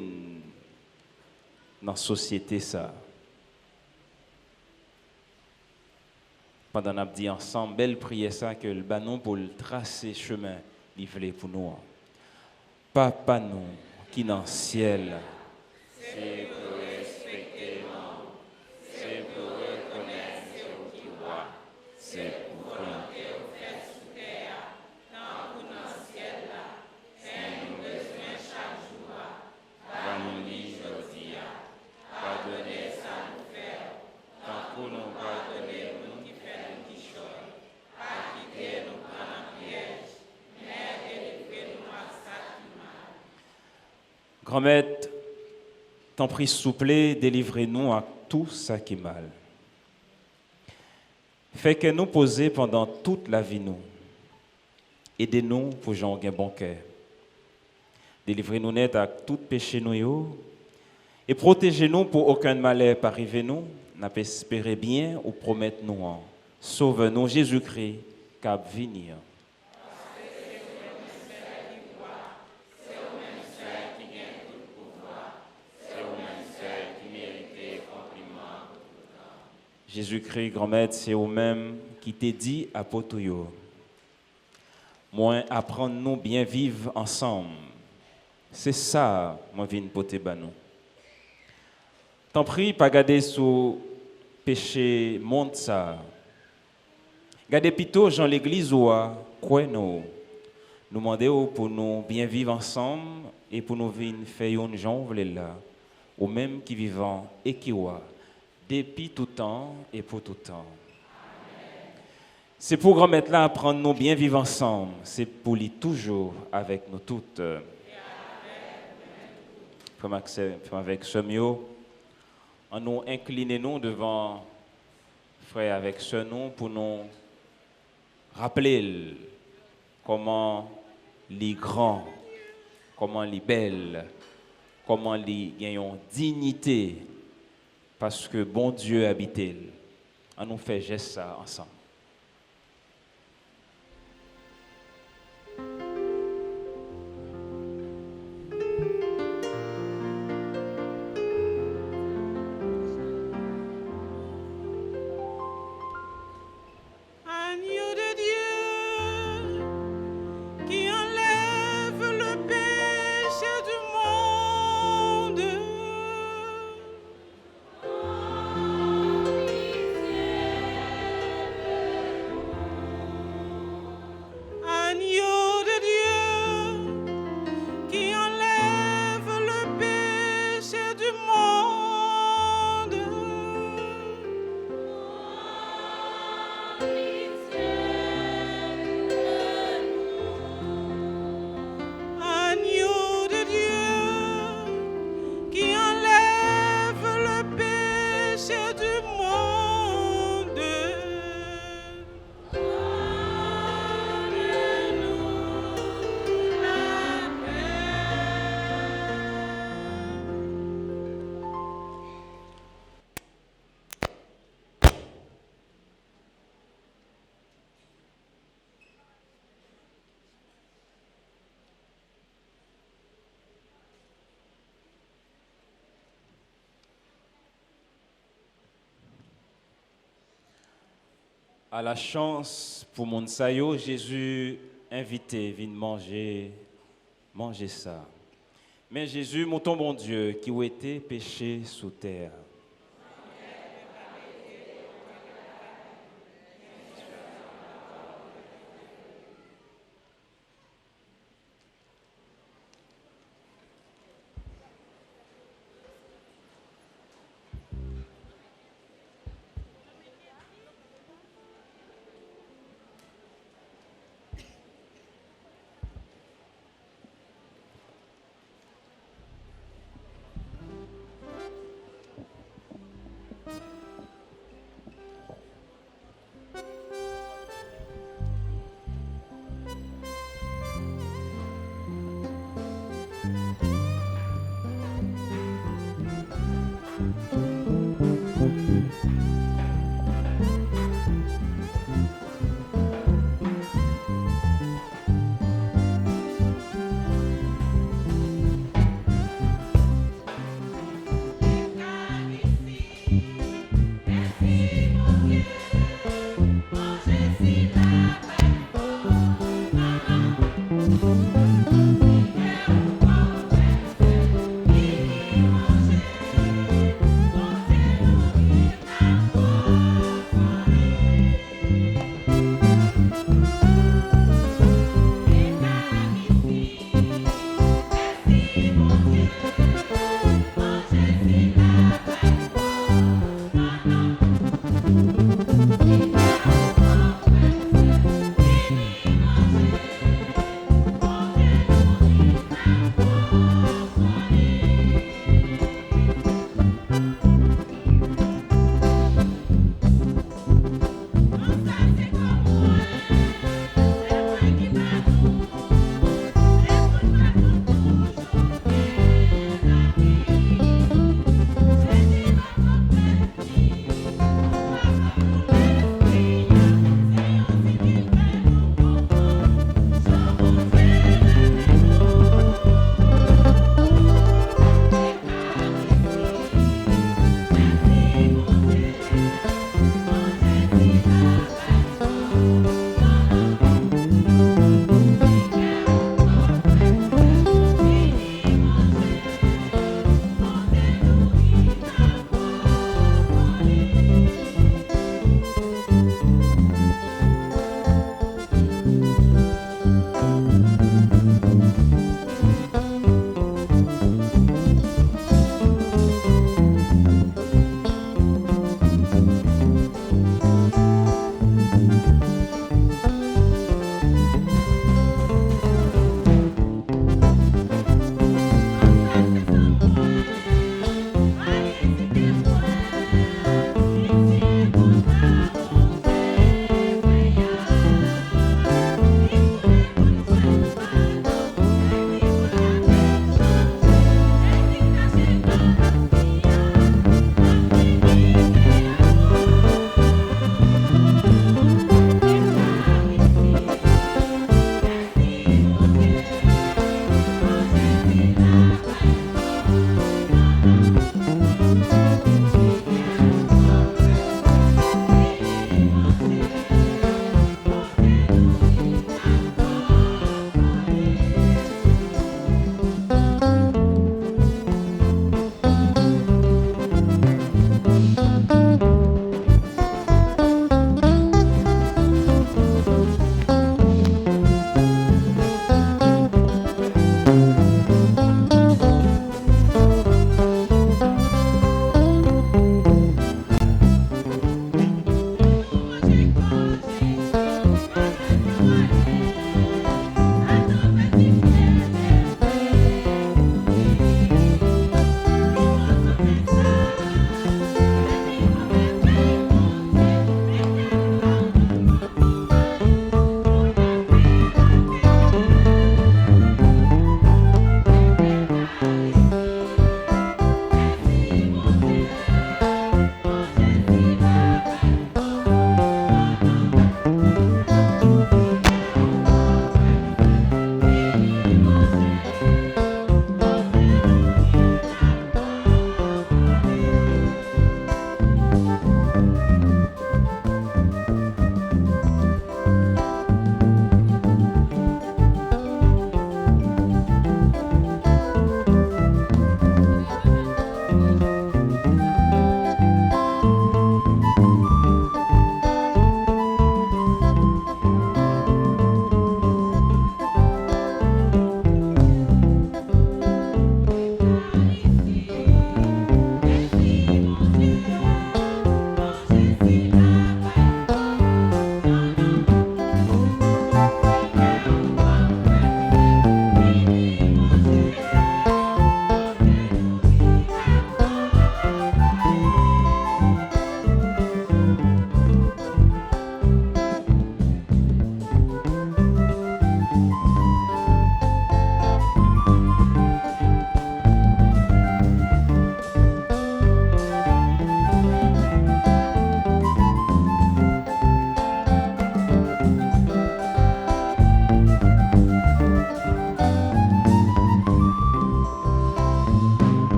dans la société. Ça. Pendant qu'on a dit ensemble, belle prière ça, que le banon pour le tracer chemin livré pour nous. Papa nous, qui dans le ciel, c'est pour respecter nous, c'est pour reconnaître ce qui voit, c'est pour planter au fait sous terre, tant que dans le ciel là, c'est nous besoin chaque jour, va nous dire aujourd'hui, pardonnez ça nous faire, tant que nous pardonnez nous qui fait nous qui choix, pas quitter nous prendre en piège, mais délivrez-nous à ça qui mal. Grand-mère, t'en prie, souple, délivrez-nous à tout ça qui est mal. Fait que nous poser pendant toute la vie, nous. Aidez-nous pour j'en un bon cœur. Délivrez-nous net à tout péché nous et protégez-nous pour aucun malheur pas arriver nous. N'a pas espéré bien ou promettre nous en. Sauve-nous Jésus-Christ, cap venir. Jésus-Christ, grand-mère, c'est au-même qui t'a dit à Potoyo. Moi, apprendre-nous bien vivre ensemble. C'est ça, moi, viens poter banou. T'en prie, pas garder sous péché monde ça. Gardez plutôt Jean l'église ou quoi nous demander pour nous bien vivre ensemble et pour nous venir faire une gens là, ou même qui vivant et qui wa. Depuis tout temps et pour tout temps. C'est pour remettre là, apprendre nous bien vivre ensemble. C'est pour lui toujours avec nous toutes. Avec ce mieux, en nous incliner nous devant frère avec ce nom pour nous rappeler comment les grands, comment les belles, comment les gagnons dignité. Parce que bon Dieu habite, on nous fait geste ça ensemble. Agneau de Dieu qui enlève le péché du monde. Agneau de Dieu qui enlève le péché du monde. Agneau de Dieu qui enlève le péché du monde. À la chance pour mon sayo, Jésus invité, viens manger ça. Mais Jésus, mon ton bon Dieu, qui a été péché sous terre.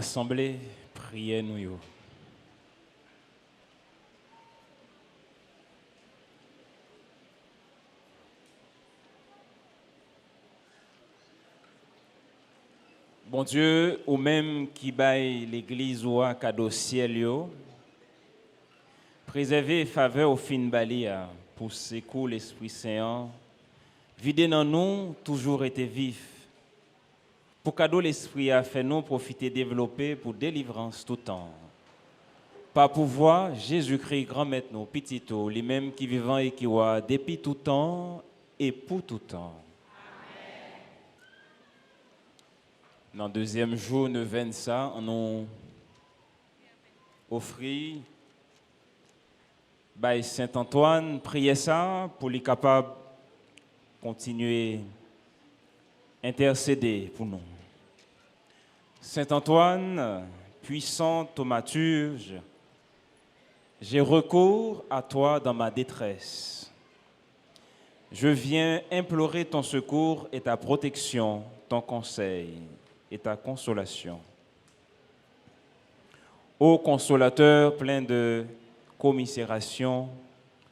Assemblée, priez nous. Yo. Bon Dieu, ou même qui baille l'église ou à cadeau ciel yo, préservez faveur au fin balia pour secouer l'Esprit Saint, vider dans nous toujours été vif. Pour cadeau l'Esprit a fait nous profiter développer pour délivrance tout temps. Par pouvoir, Jésus-Christ, grand maître nous, petito, lui-même qui vivant et qui voit depuis tout temps et pour tout temps. Dans le deuxième jour, nous venons ça, on nous offrit by Saint-Antoine, prier ça pour les capables de continuer à intercéder pour nous. Saint-Antoine, puissant thaumaturge, j'ai recours à toi dans ma détresse. Je viens implorer ton secours et ta protection, ton conseil et ta consolation. Ô consolateur plein de commisération,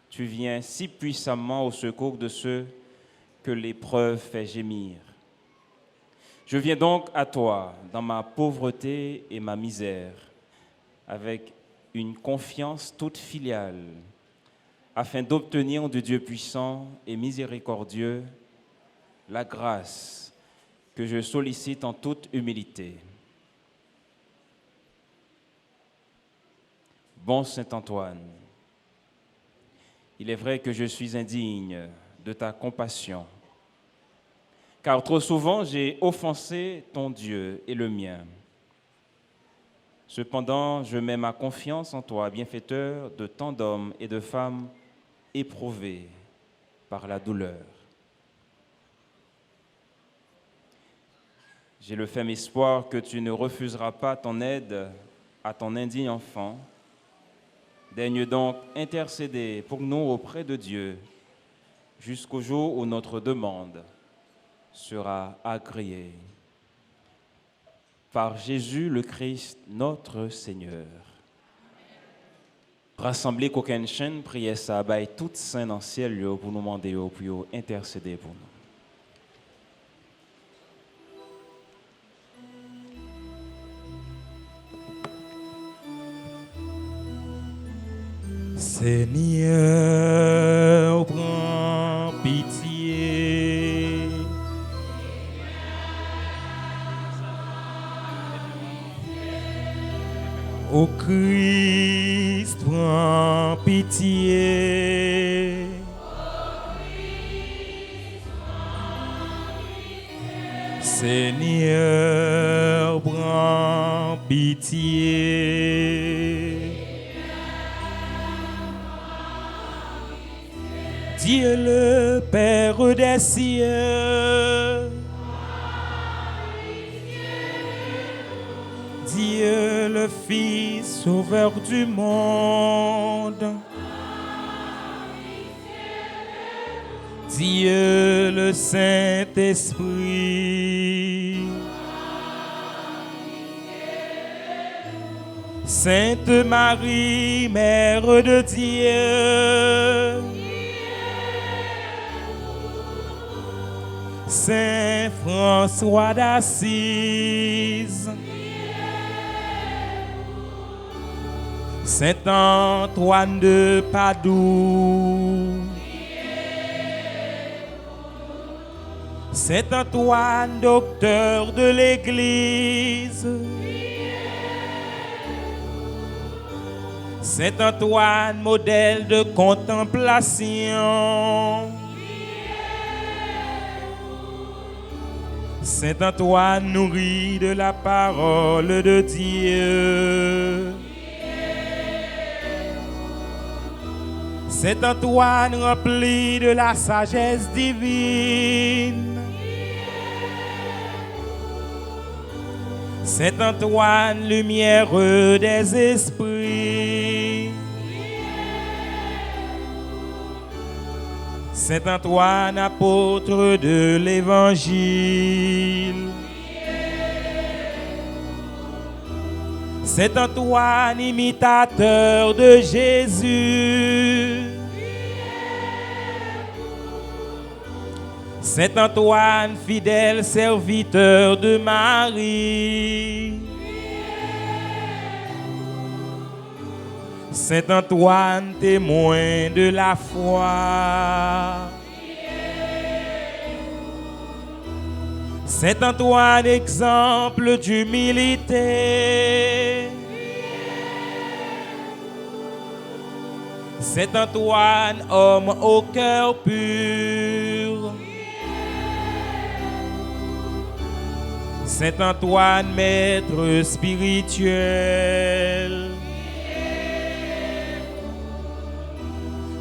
tu viens si puissamment au secours de ceux que l'épreuve fait gémir. Je viens donc à toi dans ma pauvreté et ma misère, avec une confiance toute filiale, afin d'obtenir de Dieu puissant et miséricordieux la grâce que je sollicite en toute humilité. Bon Saint-Antoine, il est vrai que je suis indigne de ta compassion, car trop souvent j'ai offensé ton Dieu et le mien. Cependant, je mets ma confiance en toi, bienfaiteur de tant d'hommes et de femmes éprouvés par la douleur. J'ai le ferme espoir que tu ne refuseras pas ton aide à ton indigne enfant. Daigne donc intercéder pour nous auprès de Dieu jusqu'au jour où notre demande sera agréée. Par Jésus le Christ, notre Seigneur. Rassemblez qu'aucune chaîne, priez ça, baille toute saint dans le ciel pour nous demander, pour intercéder pour nous. Seigneur, prends pitié. Ô Christ, prends pitié. Seigneur, prends pitié. Dieu le Père des cieux, Dieu le Fils sauveur du monde, Dieu le Saint-Esprit, Sainte Marie, Mère de Dieu, Saint François d'Assise, Saint Antoine de Padoue, Saint Antoine, docteur de l'Église, Saint Antoine, modèle de contemplation, Saint Antoine, nourri de la parole de Dieu, Saint Antoine, rempli de la sagesse divine, Saint Antoine, lumière des esprits, Saint Antoine, apôtre de l'Évangile, Saint Antoine, imitateur de Jésus. Saint Antoine, fidèle serviteur de Marie. Saint Antoine, témoin de la foi. Saint Antoine, exemple d'humilité. Saint Antoine, homme au cœur pur. Saint Antoine, maître spirituel.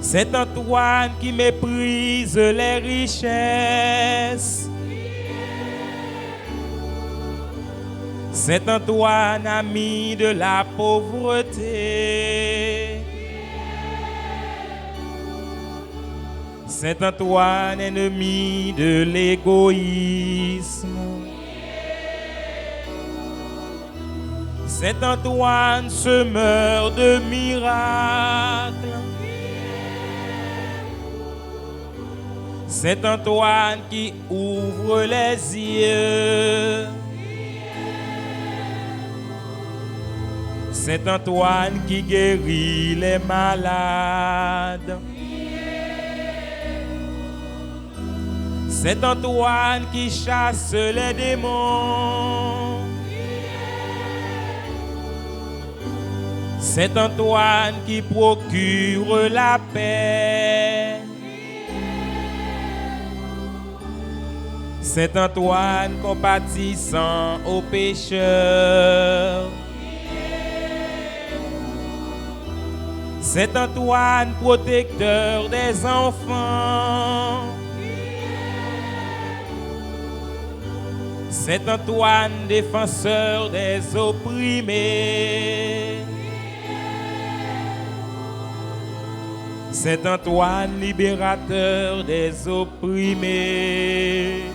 Saint Antoine qui méprise les richesses. Saint Antoine, ami de la pauvreté. Saint Antoine, ennemi de l'égoïsme. Saint Antoine, semeur de miracles. Saint Antoine qui ouvre les yeux. Saint Antoine qui guérit les malades. Saint Antoine qui chasse les démons. Saint Antoine qui procure la paix. Saint Antoine compatissant aux pécheurs. Saint Antoine protecteur des enfants. Saint Antoine défenseur des opprimés. Saint Antoine libérateur des opprimés.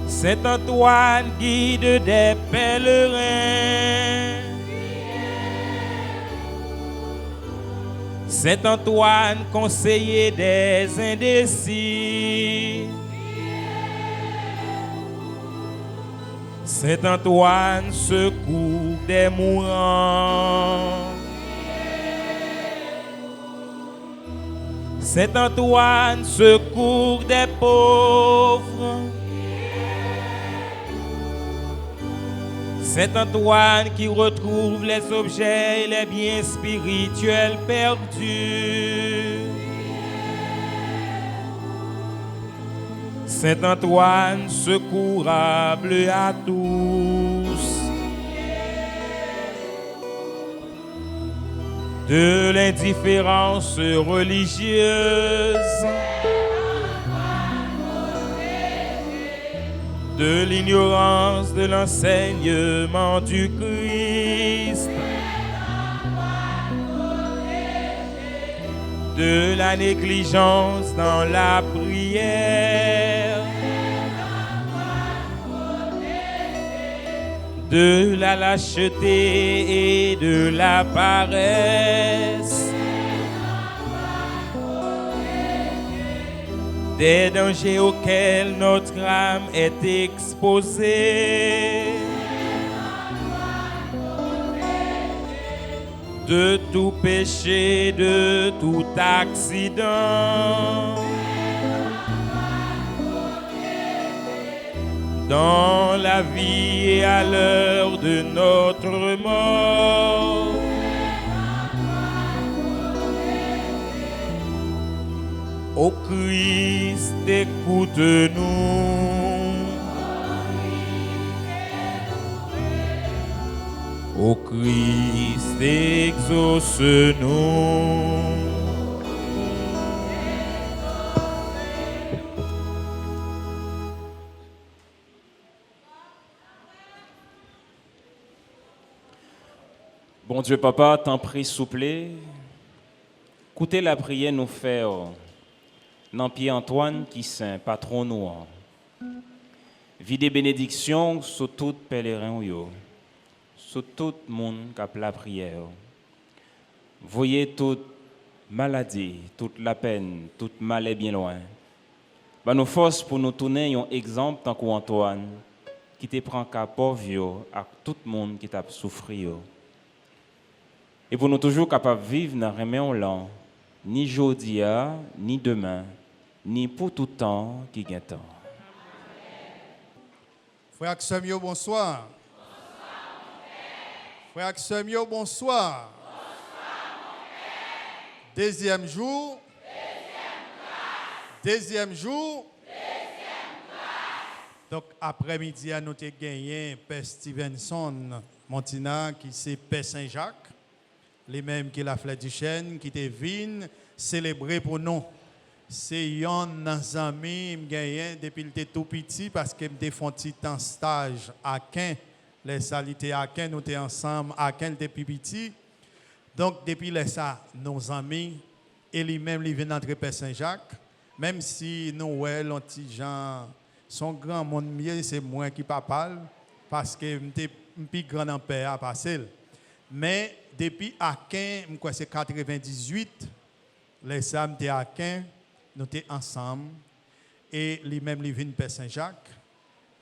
Saint Antoine guide des pèlerins. Saint Antoine conseiller des indécis. Saint Antoine secours des mourants. Saint Antoine secours des pauvres. Saint Antoine qui retrouve les objets et les biens spirituels perdus. Saint Antoine secourable à tous. De l'indifférence religieuse. De l'ignorance de l'enseignement du Christ, de la négligence dans la prière, de la lâcheté et de la paresse, des dangers auxquels notre âme est exposée, de tout péché, de tout accident, dans la vie et à l'heure de notre mort. Ô Christ, écoute-nous. Ô Christ, exauce-nous. Bon Dieu, Papa, t'en prie, souple. Écoutez la prière nous faire. Nan Pierre Antoine qui saint patron nous. Vide bénédiction sur tout pèlerin yo, sur tout monde qui a la prière. Voyez toute maladie, toute la peine, toute mal est bien loin. Bah nous force pour nous tourner un exemple tant qu'Antoine qui te prend qu'à pauvre à tout le monde qui t'a souffert. Et pour nous toujours capables de vivre dans remède là, ni aujourd'hui, ni demain, ni pour tout temps qui gagne temps. Frère Axemio, bonsoir. Frère Axemio, bonsoir. Deuxième jour. Deuxième jour. Donc, après-midi, nous avons gagné Père Stevenson Montina, qui c'est Père Saint-Jacques, les mêmes qui la flèche du chêne, qui te viennent célébrer pour nous. C'est un ami qui gagné depuis que tout petit parce que me font petit en stage à Quin, les salités à Quin, nous étions ensemble à Quin depuis petit. Donc depuis ça, nos amis et lui-même ils viennent entrer Père Saint-Jacques, même si nous ouais les petits gens son grand monde mieux c'est moi qui parle parce que m'étais plus grand en père à passer. Mais depuis à Quin, quoi c'est 98, les samedis à Quin nous étions ensemble et lui-même il vient Père Saint-Jacques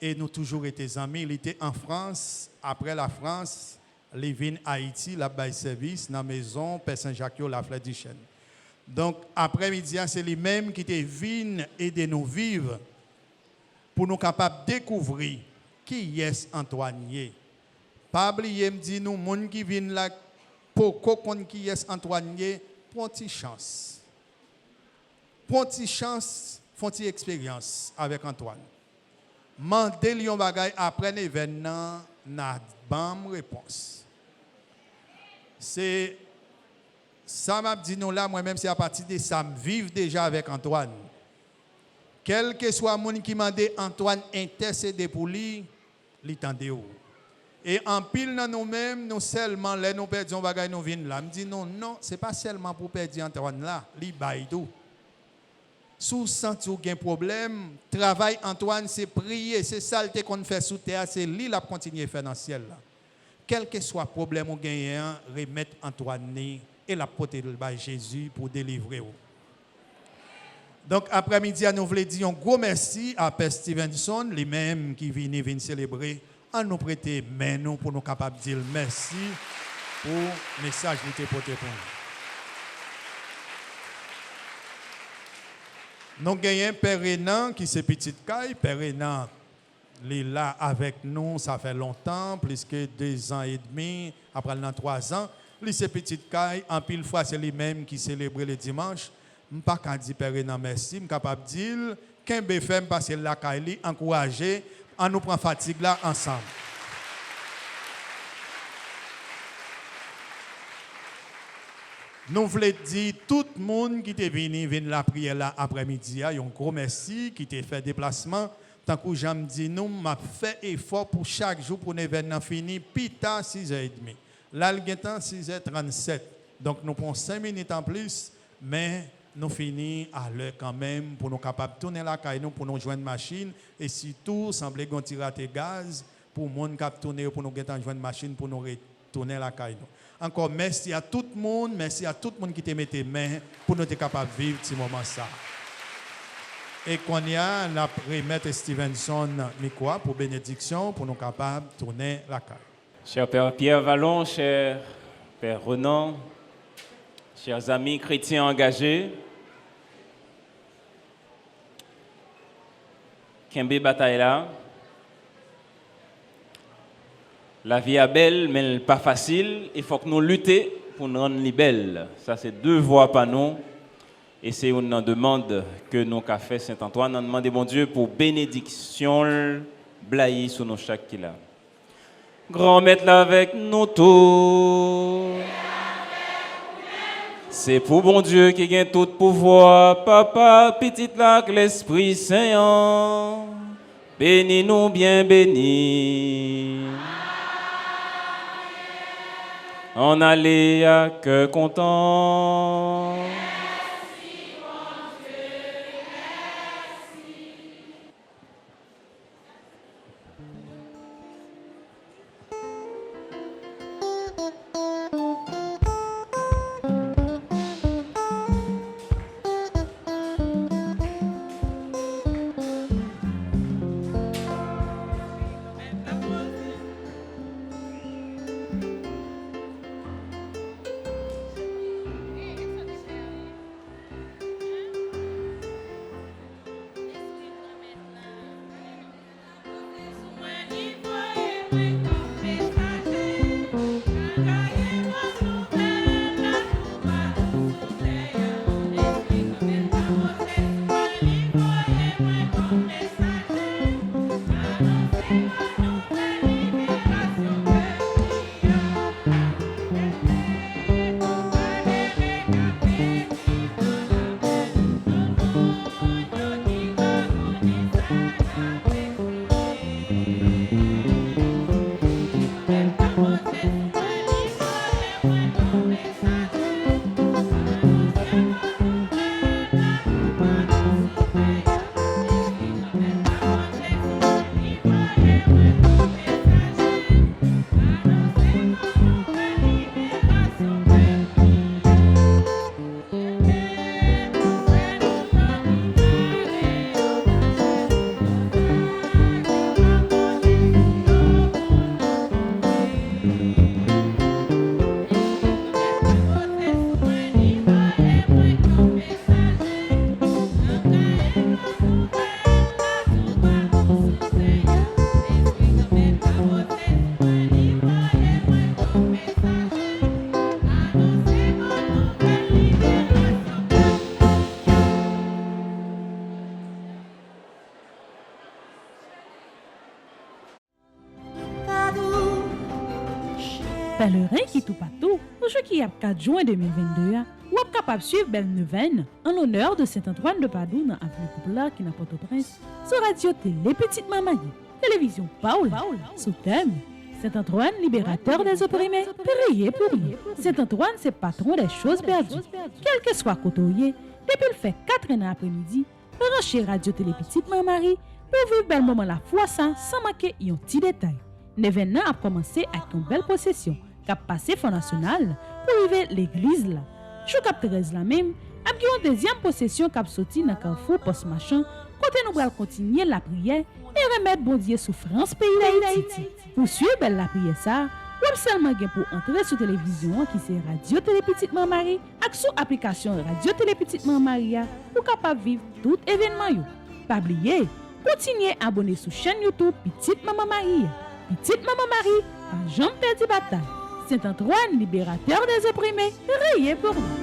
et nous toujours été amis. Il était en France, après la France, il vient à Haïti, là bas service dans la maison Père Saint-Jacques la flèche du chêne. Donc après-midi c'est lui-même qui était venu aider nous vivre pour nous capables de découvrir qui est Antoine. Pas oublier me dit nous monde qui viennent là pour qu'on qui est Antoine, prends une chance. Prends-tu chance, font-tu expérience avec Antoine. Mandez Lyon bagay après l'événement, n'a bonne réponse. C'est ça m'a dit nous là moi-même c'est à partir de ça me vivre déjà avec Antoine. Quel que soit monde qui m'a dit Antoine intercéder pour lui, l'entendez où. Et en pile dans nous-mêmes, nous seulement là nous perdons bagay nous vinn là. Me dit non, c'est pas seulement pour perdre Antoine là, li bail tout. Sous senti aucun problème, travail Antoine c'est prier, c'est ça qu'on fait sous terre, c'est lui la continuer faire dans le ciel là. Quel que soit problème ou gagnant, remettre Antoine et la porter le bas Jésus pour délivrer. Donc après-midi nous voulons dire un gros merci à Père Stevenson, lui-même qui vient célébrer, en nous prêter main nous pour nous capables de dire merci pour le message qu'il était porté pour nous. Nous avons Père Renan qui c'est petite caille. Père Renan, il est là avec nous, ça fait longtemps, plus que 2 ans et demi, après 3 ans. Il c'est petite caille, en pile fois c'est lui-même qui célèbre le dimanche. Je ne peux pas dire Père Renan merci, je suis capable de dire qu'un BFM passe la caille, encourager, en nous prend fatigue là ensemble. Nous voulons dire tout le monde qui est venu la prière là après-midi, un gros merci qui t'a fait déplacement. Tant que j'aime dit nous m'a fait effort pour chaque jour pour l'événement fini pita 6h30. Là le temps 6h37. Donc nous prenons 5 minutes en plus mais nous finissons à l'heure quand même pour nous capables de tourner la caille nous pour nous joindre machine et surtout sembler qu'on tire à gaz pour monde cap tourner pour nous joindre machine pour nous retourner la caille nous. Encore merci à tout le monde, merci à tout le monde qui te mette main pour nous être capables de vivre ce moment ça. Et qu'on y a la remettre Stevenson Mikoa pour bénédiction pour nous capables de tourner la caille. Cher Père Pierre Vallon, cher Père Renan, chers amis chrétiens engagés, Kembe bataille là. La vie est belle, mais pas facile. Il faut que nous luttions pour nous rendre belle. Ça, c'est 2 voies par nous. Et c'est une demande que nous avons fait Saint-Antoine. Nous demandons bon Dieu pour bénédiction, blaye sur nos chaque qui là. Grand maître là avec nous tous. C'est pour bon Dieu qui gagne tout pouvoir. Papa, petite là, l'Esprit Saint. Bénis-nous bien bénis. On allait à cœur content. Merci, mon Dieu, merci. Pèlerin qui tout partout, aujourd'hui qui a 4 juin 2022, ou êtes capable de suivre belle neuvaine en l'honneur de Saint-Antoine de Padoue dans l'avenue Populaire qui n'a Port-au-Prince, sur Radio Télé Petite Maman, télévision Paul, sous thème Saint-Antoine, libérateur des opprimés, priez pour lui. Saint-Antoine, c'est patron des choses perdues. Quel que soit côtoyé, depuis le fait 4 ans après-midi, branchez Radio Télé Petite Maman pour vivre bel moment la foi sans manquer un petit détail. L'événement a commencé avec une belle procession qui a passé Fonds National pour arriver l'église là. Chou cap 13 la même, a une deuxième procession qui a sorti dans Carrefour Post-Machin, côté nous allons continuer la prière et remettre bon Dieu souffrance pays d'Haïti. Pour suivre la prière ça, ou seulement pour entrer sur télévision qui c'est Radio Télé Petite Maman Marie avec sous application Radio Télé Petite Maman Marie pour capable vivre tout événement yo. Pas oublier, continuez à abonner sur chaîne YouTube Petite Maman Marie. Petite Maman Marie, pas jamais perdu bataille. Saint-Antoine, libérateur des opprimés, priez pour nous.